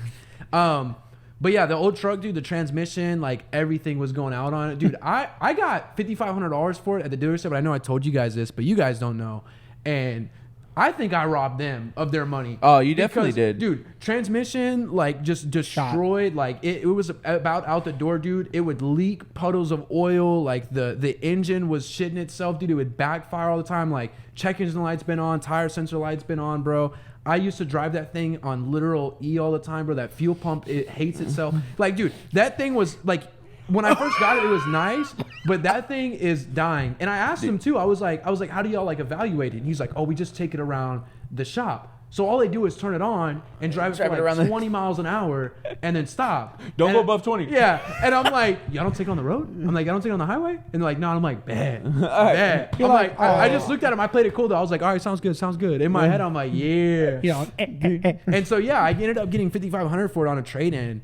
But yeah, the old truck, dude, the transmission, like everything was going out on it, dude. I got $5,500 for it at the dealership. But I know I told you guys this, but you guys don't know, and I think I robbed them of their money. Oh, you definitely did. Dude, transmission, like, just destroyed. Like, it was about out the door, dude. It would leak puddles of oil. Like, the engine was shitting itself, dude. It would backfire all the time. Like, check engine light's been on. Tire sensor light's been on, bro. I used to drive that thing on literal E all the time, bro. That fuel pump, it hates itself. Like, dude, that thing was, like... When I first got it, it was nice, but that thing is dying. And I asked him too. I was like, how do y'all like evaluate it? And he's like, oh, we just take it around the shop. So all they do is turn it on and drive it for like around 20 miles an hour and then stop. Don't And- go above 20. Yeah. And I'm like, y'all don't take it on the road? I'm like, y'all don't take it on the highway? And they're like, no. I'm like, bad. Bad. I'm like, I just looked at him. I played it cool though. I was like, all right, sounds good. In my head, I'm like, yeah. You know, And so yeah, I ended up getting $5,500 for it on a trade-in,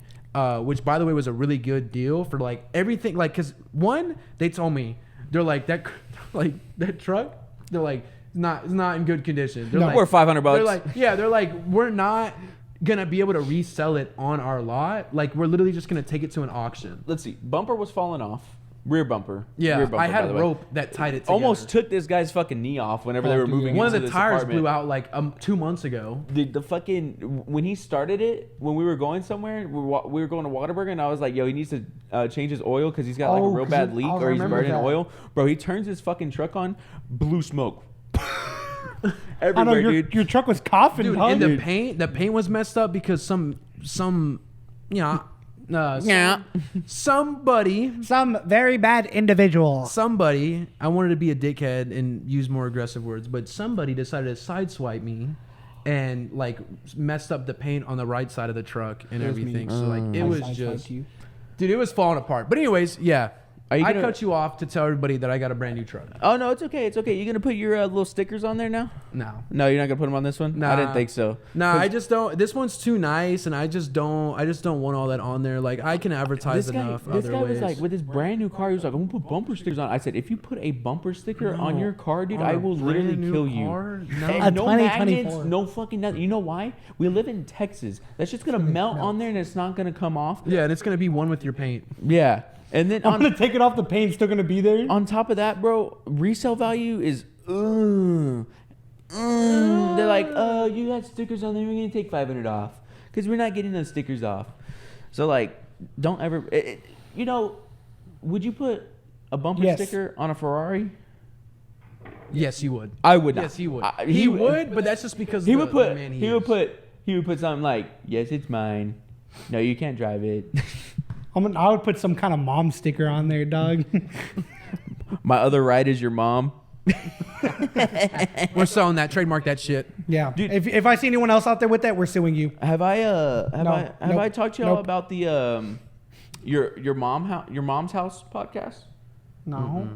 which by the way was a really good deal for like everything. Like, cause one, they told me they're like that truck. They're like it's not in good condition. They're like, We're $500. They're like we're not gonna be able to resell it on our lot. Like we're literally just gonna take it to an auction. Let's see. Bumper was falling off. Rear bumper. Yeah, Rear bumper, I by had the way. rope that tied it together. Almost took this guy's fucking knee off whenever they were moving One into of the this tires apartment. blew out like 2 months ago. The fucking when he started it, when we were going somewhere, we were going to Whataburger, and I was like, "Yo, he needs to change his oil because he's got like a real bad leak, or he's burning oil." Bro, he turns his fucking truck on, blue smoke. Everywhere, I know dude. your truck was coughing, Dude, huh? and the paint was messed up because somebody Some very bad individual. I wanted to be a dickhead and use more aggressive words, but somebody decided to sideswipe me and like messed up the paint on the right side of the truck and everything. So like it was just, dude, it was falling apart. But anyways, yeah. I cut you off to tell everybody that I got a brand new truck. Oh no, it's okay. You gonna put your little stickers on there now? No. No, you're not gonna put them on this one. Nah. I didn't think so. Nah, I just don't. This one's too nice, and I just don't want all that on there. Like I can advertise enough This other guy ways. was like, with his brand new car, he was like, "I'm gonna put bumper stickers on." I said, "If you put a bumper sticker on your car, dude, On I a will brand literally new kill you." car? No. And A no 2024. magnets, no fucking nothing. You know why? We live in Texas. That's just gonna melt on there, and it's not gonna come off. Yeah, and it's gonna be one with your paint. Yeah, and then I'm gonna take it off. The paint's still gonna be there. on top of that, bro, resale value is they're like, "Oh, you got stickers on there. We're gonna take $500 off because we're not getting those stickers off." So like, don't ever, would you put a bumper sticker on a Ferrari? Yes, you would. I would not. Yes, he would. I- He would, but that's just because He the would put. man He is. would put something like, "Yes, it's mine. No, you can't drive it." I would put some kind of mom sticker on there, dog. My other ride is your mom. We're selling that. Trademark that shit. Yeah. Dude. If I see anyone else out there with that, we're suing you. Have I Nope. talked to y'all Nope. about the your mom's house podcast? No.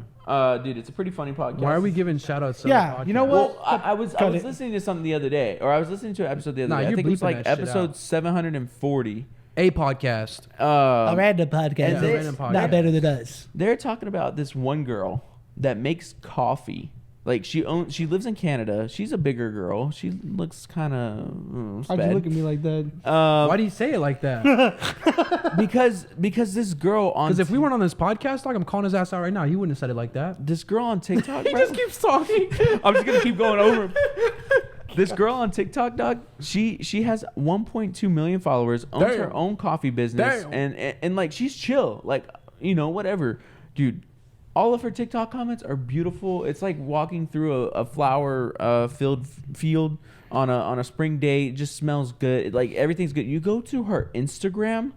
Dude, it's a pretty funny podcast. Why are we giving shout outs? Yeah, you know what? Well, I was Cut it. listening to something the other day, or I was listening to an episode the other Nah, day. I you're think it was bleeping like that shit episode out. 740. A podcast. A random podcast. and they- random podcast. Not better than us. They're talking about this one girl that makes coffee. Like she lives in Canada. She's a bigger girl. She looks kind of Why'd you look at me like that? Why do you say it like that? because this girl on Because if we weren't on this podcast, dog, I'm calling his ass out right now. He wouldn't have said it like that. this girl on TikTok, He bro, just keeps talking. I'm just gonna keep going over him. This girl on TikTok, dog, she has 1.2 million followers, owns her Damn. own coffee business, Damn. and like she's chill, like whatever. dude. All of her TikTok comments are beautiful. It's like walking through a flower filled field on a spring day. It just smells good. Like everything's good. You go to her Instagram.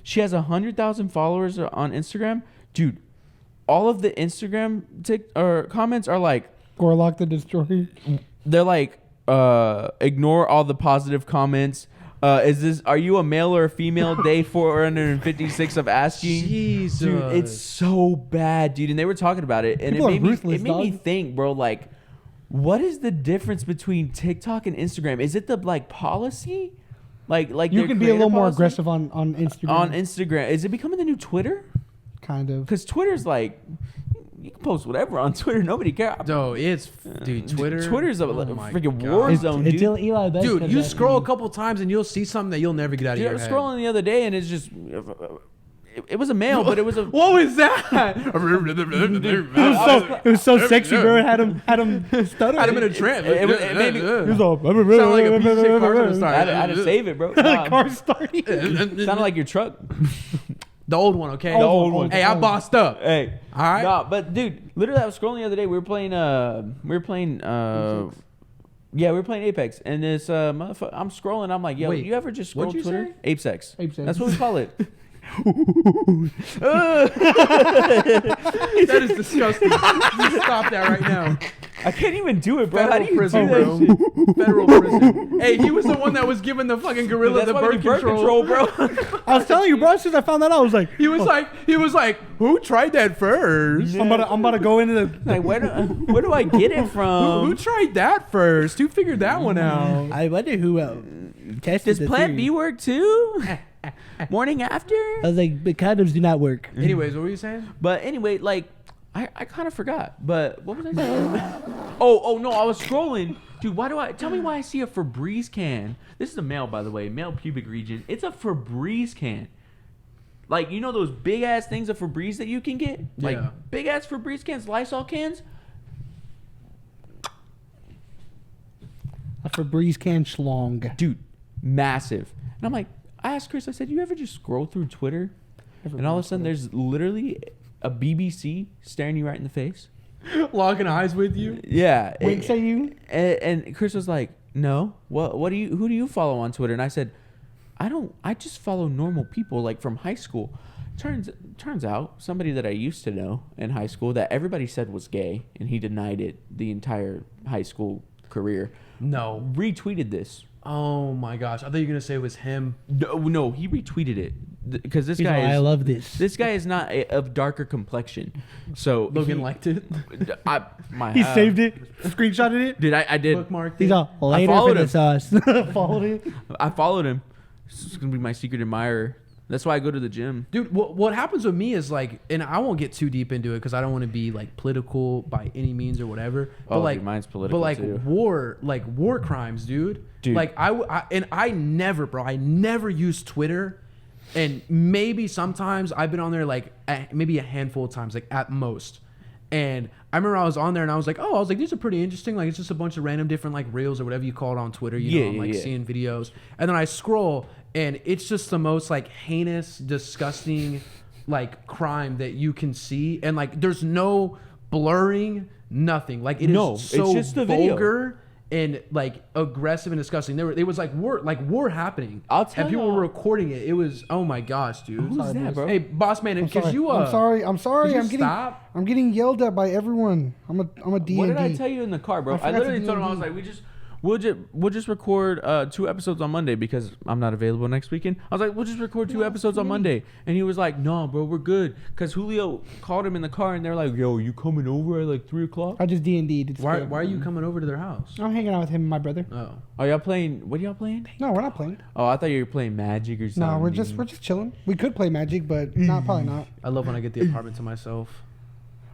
She has 100,000 followers on Instagram, dude. All of the Instagram comments are like Gorlock the Destroyer. They're like ignore all the positive comments. Are you a male or a female? Day 456 of asking. Jesus. Dude, it's so bad, dude. And they were talking about it, and People it are made ruthless, me dog. think, bro. Like, what is the difference between TikTok and Instagram? Is it the like policy? Like You their can be a little creator more policy? aggressive on Instagram. On Instagram. Is it becoming the new Twitter? Kind of. Because Twitter's like, you can post whatever on Twitter. Nobody cares. No, it's dude. Twitter's a my freaking God. war zone, dude. Until Eli does Dude, come you back. scroll a couple times and you'll see something that you'll never get out of Dude, I your was head. scrolling the other day, and it's just... It was a male, but it was a... What was that? It was so sexy, bro. It had him stuttering. Had him in a trance. It made me- It was all- Sounded like a piece of shit car gonna start. I had to save it, bro. Car starting. Sounded like your truck. The old one, okay? The old one. Hey, I bossed up. Hey. All right. Nah, but dude, literally, I was scrolling the other day. We were playing Apex, and this motherfucker. I'm scrolling. I'm like, yo, Wait, you ever just scroll what'd you Twitter? say? Apex. Apex. That's what we call it. That is disgusting. You stop that right now. I can't even do it, bro. How do Federal you prison, do that bro. shit? Federal prison. Hey, he was the one that was giving the fucking gorilla That's the why we birth do birth control. bro. I was telling you, bro. As soon as I found that out, I was like, He was like, who tried that first? I'm about to go into the. Like, where do I get it Who from? tried that first? Who figured that one out? I wonder who tested Does the Plant theory. B work too? Morning after? I was like, but condoms do not work. Anyways, what were you saying? But anyway, like, I kind of forgot. But what was I saying? oh no, I was scrolling. Dude, tell me why I see a Febreze can. This is a male, by the way, male pubic region. It's a Febreze can. Like, you know those big ass things of Febreze that you can get? Like, Yeah. big ass Febreze cans, Lysol cans? A Febreze can schlong. Dude, massive. And I'm like, I asked Chris, I said, you ever just scroll through Twitter and all of a sudden there's literally a BBC staring you right in the face? Locking eyes with you? Yeah. Winks at you? And Chris was like, no. Who do you follow on Twitter? And I said, I just follow normal people like from high school. Turns out somebody that I used to know in high school that everybody said was gay and he denied it the entire high school career No. retweeted this. Oh my gosh. I thought you were going to say it was him. No, he retweeted it because this He's guy like, is. I love this. This guy is not of darker complexion, so Logan liked it. He saved it, screenshotted it. Did I did. Bookmarked He's it. all later for followed the him. sauce. Followed it. I followed him. This is gonna be my secret admirer. That's why I go to the gym. Dude, what happens with me is like, and I won't get too deep into it because I don't want to be like political by any means or whatever. But Oh, like, dude, mine's political But like too. war crimes, dude. Dude. Like I never use Twitter, and maybe sometimes I've been on there like maybe a handful of times, like at most. And I remember I was on there and I was like, these are pretty interesting. Like it's just a bunch of random different like reels or whatever you call it on Twitter. You know, I'm like seeing videos, and then I scroll. And it's just the most like heinous, disgusting, like crime that you can see, and like there's no blurring, nothing. Like it is so it's just the video. vulgar and like aggressive and disgusting. It was like war happening. I'll tell and people y'all- were recording it. It was oh my gosh, dude. Who's that, bro? Hey, boss man, I'm because sorry. you I'm sorry. could you stop? I'm getting yelled at by everyone. I'm a D&D. What did I tell you in the car, bro? I I forgot literally to told him I D&D. was like, we'll just record 2 episodes on Monday because I'm not available next weekend. I was like, we'll just record 2 episodes on Monday, and he was like, no, bro, we're good. Because Julio called him in the car, and they're like, yo, you coming over at like 3 o'clock? I just D&D'd. Why are you coming over to their house? I'm hanging out with him and my brother. Oh, Are y'all playing? What are y'all playing? No, we're not playing. Oh, I thought you were playing Magic or something. No, we're just chilling. We could play Magic, but probably not. I love when I get the apartment to myself.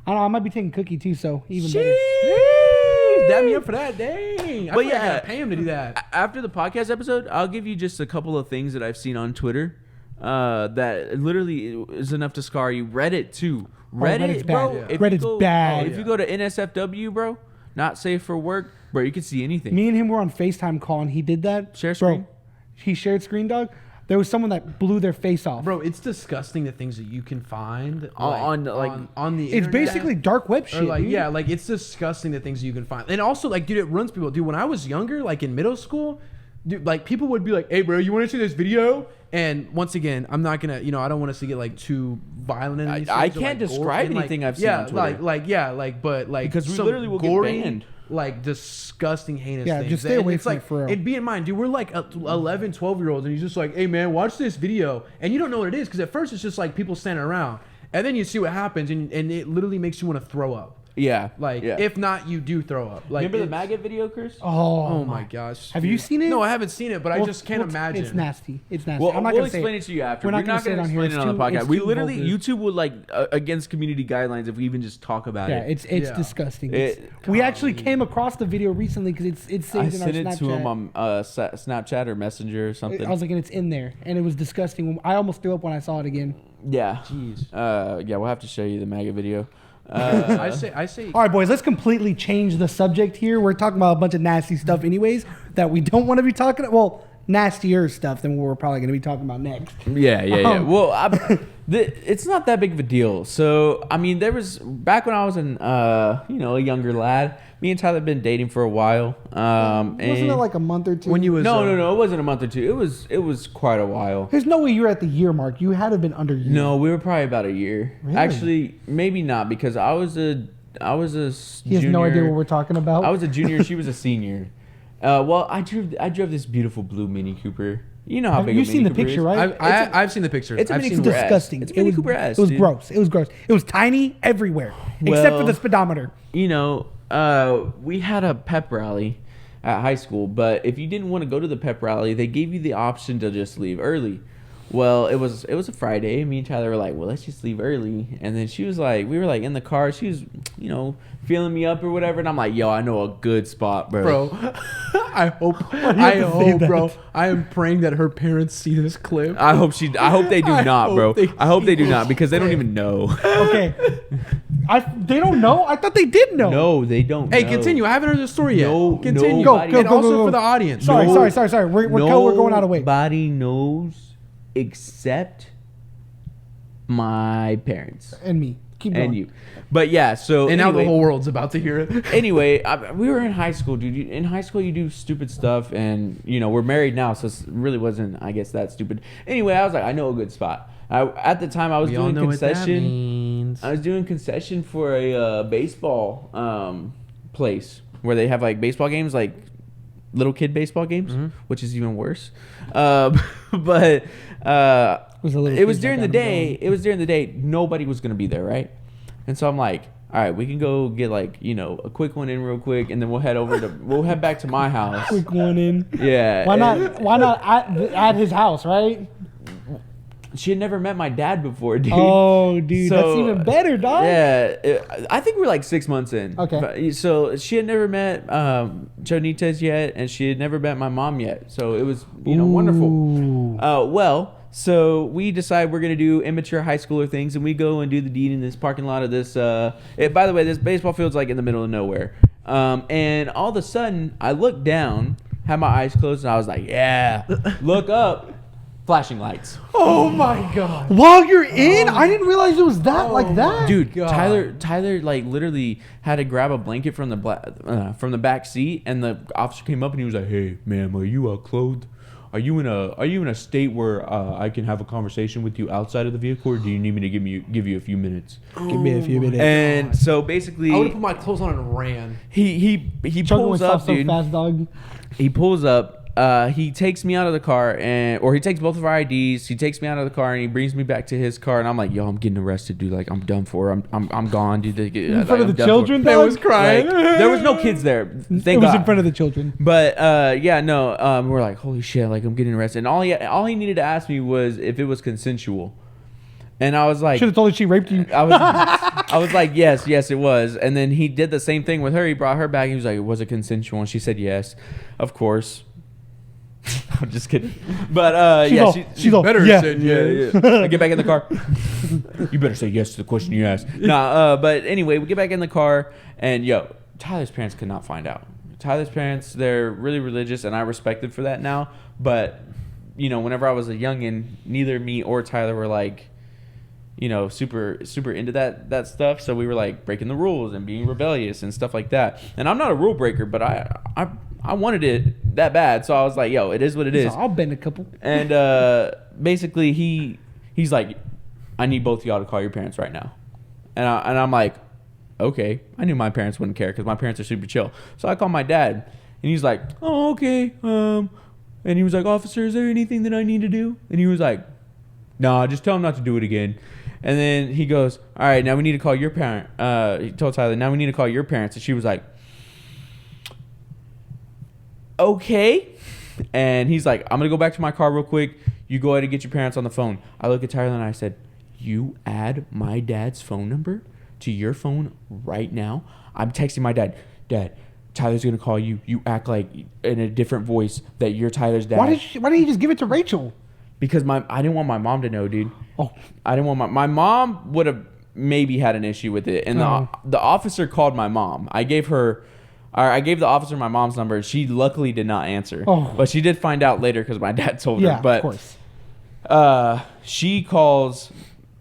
I don't know. I might be taking Cookie too, so even better. Dab me up for that, dang. I But feel like I yeah. gotta pay him to do that. After the podcast episode, I'll give you just a couple of things that I've seen on Twitter that literally is enough to scar you. Reddit too. Reddit's bro. bad. If Reddit's you go, bad. If you go to NSFW, bro, not safe for work, bro, you can see anything. Me and him were on FaceTime call, and he did that. Share Bro, screen? he shared screen, dog. There was someone that blew their face off. Bro, it's disgusting the things that you can find On the It's internet. basically dark web Or shit. like, dude. yeah, like it's disgusting the things you can find. And also, like, dude, it runs people. Dude, when I was younger, like in middle school, dude, like people would be like, "Hey, bro, you want to see this video?" And once again, I'm not gonna, I don't want us to get like too violent in these I things or, can't like, describe and, like, anything I've seen on Twitter. but Because we some literally will get gory, banned. like disgusting, heinous Yeah, things. just stay And away it's from like, it for real. And be in mind, dude, we're like 11, 12-year-olds, and he's just like, "Hey, man, watch this video," and you don't know what it is because at first it's just like people standing around, and then you see what happens, and it literally makes you want to throw up. Yeah. Like, yeah. if not, you do throw up. Like, Remember the it's- maggot video, Chris? Oh my gosh! Have you seen it? No, I haven't seen it, but I Well, just can't well, imagine. It's nasty. It's nasty. Well, I'm not we'll gonna say explain it. it to you after. We're not gonna say it on here. Explain it on the It's podcast. too We literally, vulgar. YouTube would like against community guidelines if we even just talk about Yeah, it. it's Yeah. disgusting. It- We actually came across the video recently because it's I saved in our sent it Snapchat. to him on Snapchat or Messenger or something. I was like, and it's in there, and it was disgusting. I almost threw up when I saw it again. Yeah. Jeez. Yeah, we'll have to show you the maggot video. I say. All right, boys, let's completely change the subject here. We're talking about a bunch of nasty stuff, anyways, that we don't want to be talking. Well, nastier stuff than what we're probably going to be talking about next. Yeah. Well, it's not that big of a deal. So, I mean, there was back when I was a younger lad. Me and Tyler had been dating for a while. Wasn't and it like a month or two? When you was no, it wasn't a month or two. It was quite a while. There's no way you were at the year mark. You had to have been under year. No, we were probably about a year. Really? Actually, maybe not because I was a He has no idea what we're talking about. I was a junior. She was a senior. Well, I drove this beautiful blue Mini Cooper. You know how Have big you a Mini seen the Cooper picture, is. right? I've seen the picture. It's a I've Mini seen Cooper the- S. disgusting. It's Mini Cooper S, It was dude. gross. It was gross. It was tiny everywhere, except for Well- the speedometer. You know, we had a pep rally at high school, but if you didn't want to go to the pep rally, they gave you the option to just leave early. Well, it was a Friday. Me and Tyler were like, well, let's just leave early. And then she was like, we were like in the car. She was, feeling me up or whatever. And I'm like, yo, I know a good spot, bro. I hope, bro. I am praying that her parents see this clip. I hope they do not, bro. I hope they do see not because they don't even know. Okay. They don't know? I thought they did know. No, they don't Hey, know. continue. I haven't heard the story yet. No, continue. Go, And also for the audience. Sorry. No. We're going out of way. Nobody knows except my parents And me. Keep going. and you. But yeah, so And now the anyway, whole world's about to hear it. anyway, we were in high school, dude. In high school, you do stupid stuff, and we're married now, so it really wasn't, I guess, that stupid. Anyway, I was like, I know a good spot. At the time, I was We all doing know what that concession. means. I was doing concession for a baseball place where they have like baseball games, like little kid baseball games, which is even worse. But it was during the day. It was during the day. Nobody was gonna be there, right? And so I'm like, all right, we can go get like a quick one in real quick, and then we'll head back to my house. Quick one in. Yeah. Why not at his house, right? She had never met my dad before, dude. Oh, dude, So, that's even better, dog. Yeah, I think we're like 6 months in. Okay. But, so she had never met Chonitas yet, and she had never met my mom yet. So it was, wonderful. Well, so we decide we're gonna do immature high schooler things, and we go and do the deed in this parking lot of this. By the way, this baseball field's like in the middle of nowhere. And all of a sudden, I look down, had my eyes closed, and I was like, yeah. Look up. Flashing lights. Oh my god. While you're in, I didn't realize it was that like that. Dude, God. Tyler like literally had to grab a blanket from the back seat, and the officer came up and he was like, "Hey, ma'am, are you clothed? Are you in a state where I can have a conversation with you outside of the vehicle, or do you need me to give you a few minutes?" Give me a few minutes. And so basically, I would have put my clothes on and ran. he Chugging pulls myself up, so dude. fast, dog. He pulls up. He takes me out of the car, or he takes both of our IDs. He takes me out of the car and he brings me back to his car. And I'm like, "Yo, I'm getting arrested, dude. Like, I'm done for. I'm gone, dude." In front of the children, They dog? was crying. Like, there was no kids there. Thank It was God. in front of the children. But we're like, holy shit, like I'm getting arrested. And all he needed to ask me was if it was consensual. And I was like, Should have told her she raped you. I was like, yes, it was. And then he did the same thing with her. He brought her back. He was like, was it consensual? And she said yes, of course. I'm just kidding. But She's all, better yeah. said yeah. I get back in the car. You better say yes to the question you asked. But anyway, we get back in the car, and Tyler's parents could not find out. Tyler's parents, they're really religious, and I respect them for that now. But whenever I was a youngin, neither me or Tyler were like, super into that stuff. So we were like breaking the rules and being rebellious and stuff like that. And I'm not a rule breaker, but I wanted it that bad. So I was like, yo, it is what it is. So I'll bend a couple. And basically he's like, I need both of y'all to call your parents right now. And I'm like, okay. I knew my parents wouldn't care because my parents are super chill. So I called my dad, and he's like, oh, okay. And he was like, officer, is there anything that I need to do? And he was like, nah, just tell him not to do it again. And then he goes, all right, now we need to call your parent. He told Tyler, now we need to call your parents. And she was like, okay. And he's like, I'm going to go back to my car real quick. You go ahead and get your parents on the phone. I look at Tyler and I said, you add my dad's phone number to your phone right now? I'm texting my dad. Dad, Tyler's going to call you. You act like in a different voice that you're Tyler's dad. Why didn't you just give it to Rachel? Because I didn't want my mom to know, dude. Oh. I didn't want my mom would have maybe had an issue with it. And the officer called my mom. I gave the officer my mom's number. She luckily did not answer. Oh. But she did find out later because my dad told her. Yeah, but, of course. She calls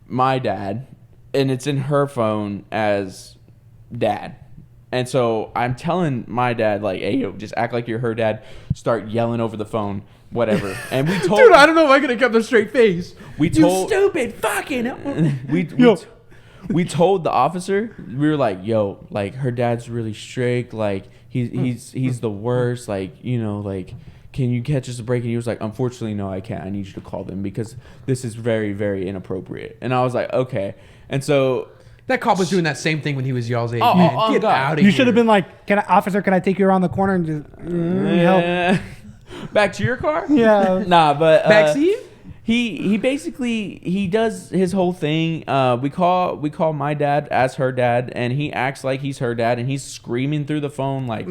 my dad, and it's in her phone as dad. And so I'm telling my dad, like, hey, yo, just act like you're her dad. Start yelling over the phone, whatever. And we told... Dude, I don't know if I could have kept a straight face. You stupid fucking... We told the officer, we were like, yo, like, her dad's really strict. Like, he's the worst. Like, like, can you catch us a break? And he was like, unfortunately, no, I can't. I need you to call them because this is very, very inappropriate. And I was like, okay. And so... That cop was doing that same thing when he was y'all's age. Man, get out of here. You should have been like, officer, can I take you around the corner and just help? Back to your car? Yeah. Nah, but... Backseat? He basically, he does his whole thing. We call my dad as her dad, and he acts like he's her dad, and he's screaming through the phone like,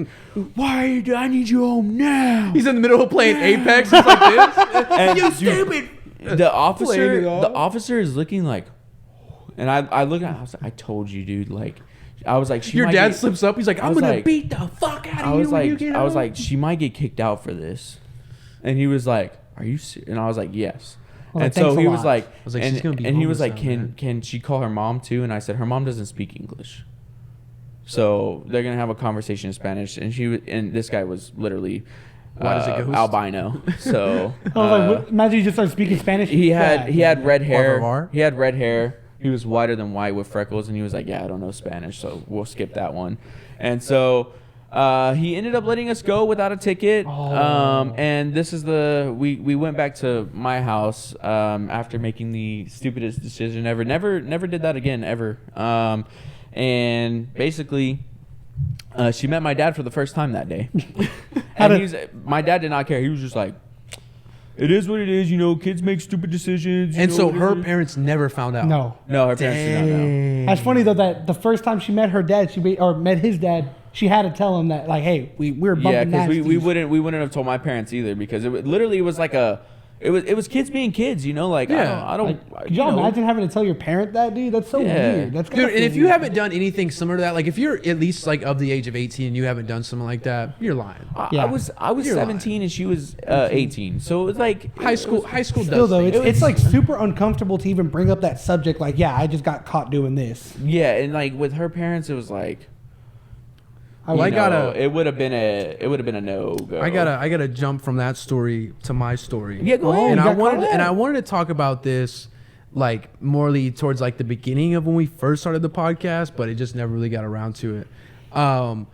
why I need you home now. He's in the middle of playing Apex. It's like this. And you stupid. The officer is looking like... And I look at him, I was like, I told you, dude. Like, I was like, your dad slips up. He's like, I'm going to beat the fuck out of you when you get home. I was like, she might get kicked out for this. And he was like, are you serious? And I was like, yes. And so he was like, she's gonna be and he was like, homeless can she call her mom too? And I said, her mom doesn't speak English. So they're going to have a conversation in Spanish. And this guy was literally... albino. So I was like, imagine you just start speaking Spanish. He had red hair. He had red hair. He was whiter than white with freckles, and he was like, yeah, I don't know Spanish, so we'll skip that one. And so he ended up letting us go without a ticket. And this is we went back to my house after making the stupidest decision ever. Never did that again ever. And basically she met my dad for the first time that day. And my dad did not care. He was just like, it is what it is, kids make stupid decisions. And so her parents never found out. No, her parents did not know. That's funny though that the first time she met her dad, met his dad, she had to tell him that like, hey, we're bumping nasties. Because we wouldn't have told my parents either because it literally was like it was kids being kids, like I don't. Like, could y'all imagine having to tell your parent that, dude? That's so weird. That's dude. And if you haven't done anything similar to that, like if you're at least like of the age of 18 and you haven't done something like that, you're lying. I was 17 and she was 18, so it was like high school. Still though, it's like super uncomfortable to even bring up that subject. Like, yeah, I just got caught doing this. Yeah, and like with her parents, it was like. It would have been a no go. I gotta jump from that story to my story. Yeah, go ahead. And I wanted to talk about this like morely towards like the beginning of when we first started the podcast, but it just never really got around to it. But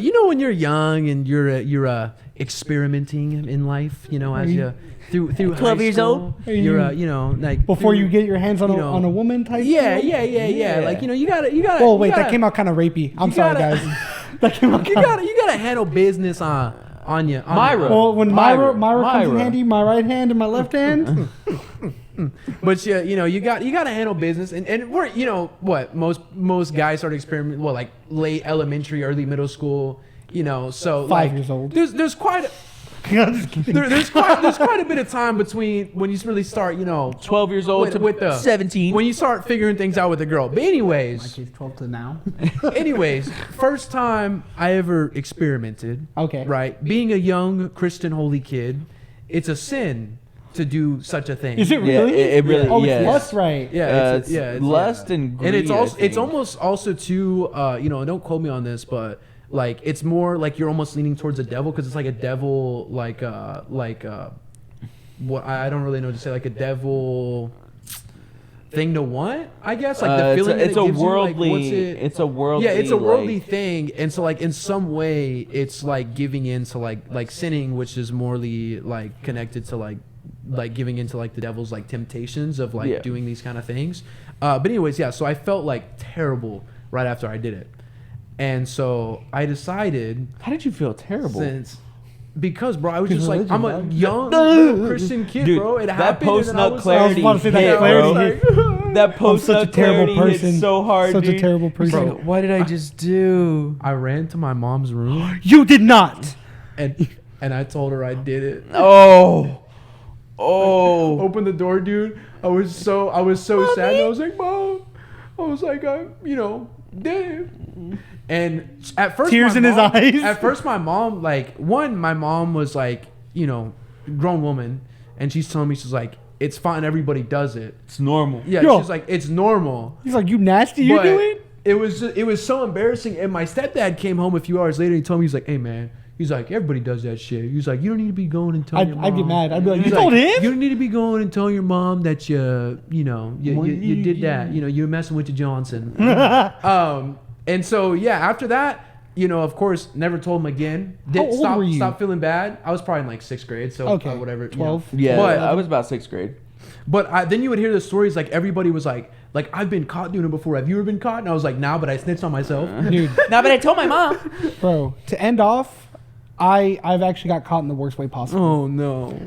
when you're young and you're experimenting in life, as you through 12 years old, you're like before you get your hands on a woman type. Yeah. Like you gotta. Oh wait, that came out kind of rapey. I'm sorry, guys. That came out. You gotta handle business on you. Myra. Well, when Myra comes in handy, my right hand and my left hand. But you gotta handle business, and we're what most guys start experimenting like late elementary, early middle school, so 5 years old. There's quite there's quite a bit of time between when you really start 12 years old with the 17 when you start figuring things out with a girl. But anyways, my kid's 12 to now. Anyways, first time I ever experimented. Okay. Right, being a young Christian holy kid, it's a sin to do such a thing. Is it really? It really. Oh, yes. it's lust, right? Yeah, it's lust and greed. And it's also I think. almost also too don't quote me on this, but like it's more like you're almost leaning towards a devil because it's like a devil what I don't really know what to say, like a devil thing to want, I guess, like the feeling it's that a it gives worldly you, like, what's it? it's a worldly Yeah, it's a worldly like, thing, and so like in some way it's like giving into like sinning, which is morally like connected to like giving into like the devil's like temptations of like doing these kind of things. But anyways, yeah, so I felt like terrible right after I did it, and so I decided. How did you feel terrible? Because, bro, I was just religion, like, I'm a dog. young little Christian kid, Dude, bro. It that happened. post-nut and clarity I was about to say hit, that bro. clarity That post-nut clarity hit so hard, Such dude. a terrible person. Bro, what did I just do? I ran to my mom's room You did not. and I told her I did it. Oh. Open the door, dude. I was so sad. I was like, Mom. I was like, did it. And at first, Tears in his eyes. At first, my mom, my mom was like, grown woman, and she's telling me, she's like, it's fine, everybody does it. It's normal. Yeah, Yo. she's like, it's normal. He's like, you nasty, you But do it? it was so embarrassing. And my stepdad came home a few hours later. And he told me, he's like, hey man, he's like, everybody does that shit. He's like, you don't need to be going and telling your mom. I'd get mad. I'd be like, He's you told him? You don't need to be going and telling your mom that you did that. You were messing with your Johnson. And so yeah, after that, of course, never told him again. How old were you? Stop feeling bad. I was probably in like 6th grade, so Okay, whatever. 12. Yeah, But I was about 6th grade. But then you would hear the stories like everybody was like I've been caught doing it before. Have you ever been caught? And I was like, nah, but I snitched on myself. Dude, No, but I told my mom. bro, to end off, I've actually got caught in the worst way possible. Oh no.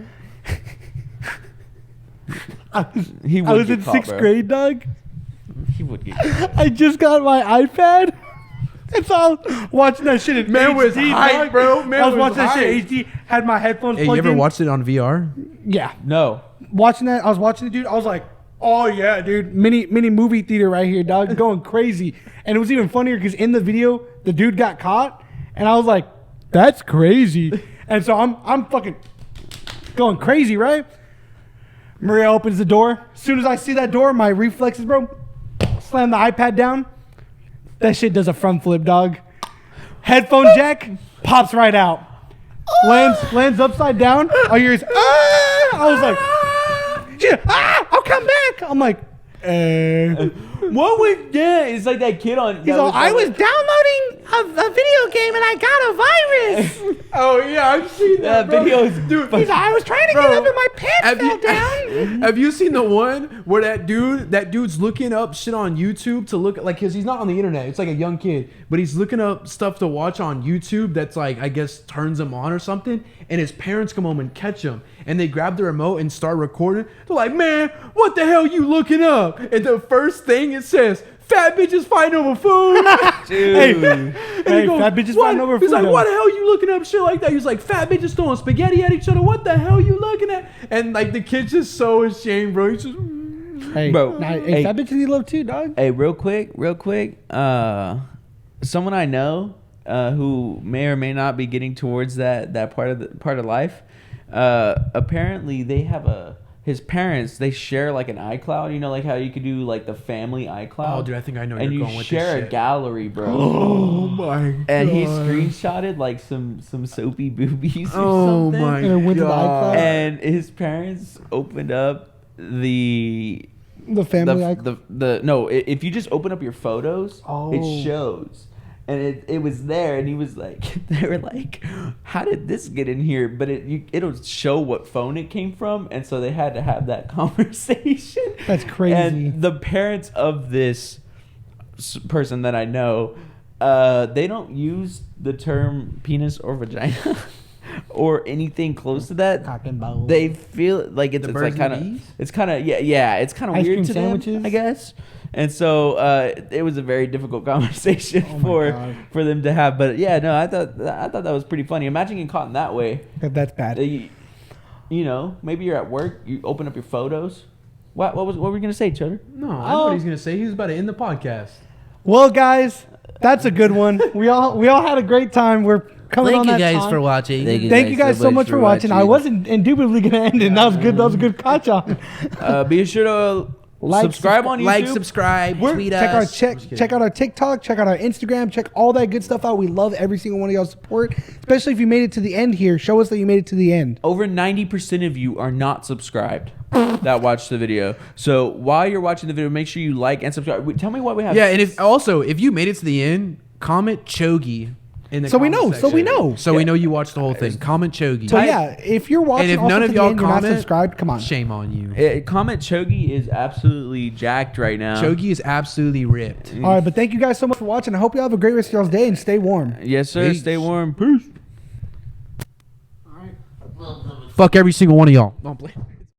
He would I was get in caught, 6th bro. grade, Doug. He would get caught. I just got my iPad. And so I was watching that shit in Man was HD, hype, dog. bro. Man I was was watching that shit hype. in HD, had my headphones Hey, you plugged ever in. watched it on VR? Yeah. No. Watching that, I was watching it, dude. I was like, oh yeah, dude. Mini movie theater right here, dog. Going crazy. And it was even funnier because in the video, the dude got caught. And I was like, that's crazy. And so I'm fucking going crazy, right? Maria opens the door. As soon as I see that door, my reflexes, bro, slam the iPad down. That shit does a front flip, dog. Headphone jack pops right out. Lands upside down. All you hear is, ah! I was like, shit, I'll come back. I'm like, What was that? It's like that kid on. he's all, I was downloading a video game and I got a virus. Oh yeah, I've seen That video is dude. He's all, I was trying to Bro, get up and my pants have fell you- down. Have you seen the one where that dude's looking up shit on YouTube to look like, cause he's not on the internet. It's like a young kid, but he's looking up stuff to watch on YouTube that's like, I guess turns him on or something. And his parents come home and catch him, and they grab the remote and start recording. They're like, man, what the hell you looking up? And the first thing it says, fat bitches fighting over food. Dude. Hey, He goes, fat bitches "What?" fighting over He's food. like, what the hell you looking up shit like that? He's like, fat bitches throwing spaghetti at each other. What the hell you looking at? And like the kid's just so ashamed, bro. He's just, Hey, Bro, nah, hey. fat bitches need love too, dog. Hey, real quick. Someone I know who may or may not be getting towards that part of life. Apparently, they have his parents. They share like an iCloud. Like how you could do like the family iCloud. oh, dude, I think I know where And you're you going with share this a shit. gallery, bro. Oh my god. And he screenshotted like some soapy boobies or Oh something. my And it went to the god. iCloud? And his parents opened up the Family iCloud. no. If you just open up your photos, Oh. it shows, and it was there. And he was like, they were like, how did this get in here? But it'll show what phone it came from, and so they had to have that conversation. That's crazy. And the parents of this person that I know, they don't use the term penis or vagina or anything close to that. Cock and balls. They feel like it's birds like and kind of bees? it's kind of it's kind of Ice weird cream to sandwiches? them, I guess. And so it was a very difficult conversation Oh my God. for them to have. But yeah, no, I thought that was pretty funny. Imagine getting caught in that way. That's bad. Maybe you're at work, you open up your photos. What were you gonna say, Cheddar? No, I know what he's gonna say. He's about to end the podcast. Well, guys, that's a good one. We all had a great time. We're coming Thank on you that guys time. for watching. Thank you guys so much for watching. I wasn't indubitably going to end it. That was good. That was a good catch on. Be sure to subscribe on YouTube. Like, subscribe, tweet us. Check out our TikTok. Check out our Instagram. Check all that good stuff out. We love every single one of y'all's support, especially if you made it to the end here. Show us that you made it to the end. Over 90% of you are not subscribed that watch the video. So while you're watching the video, make sure you like and subscribe. Tell me what we have. Yeah, and if you made it to the end, comment Chogi. So we know. So we know you watched the whole thing. Comment Chogi. So yeah, if you're watching, and if also none to of the y'all end, you're not comment, subscribed, come on. Shame on you. Comment Chogi is absolutely jacked right now. Chogi is absolutely ripped. All right, but thank you guys so much for watching. I hope you have a great rest of y'all's day and stay warm. Yes, sir. Peace. Stay warm. Peace. Fuck every single one of y'all. Don't play.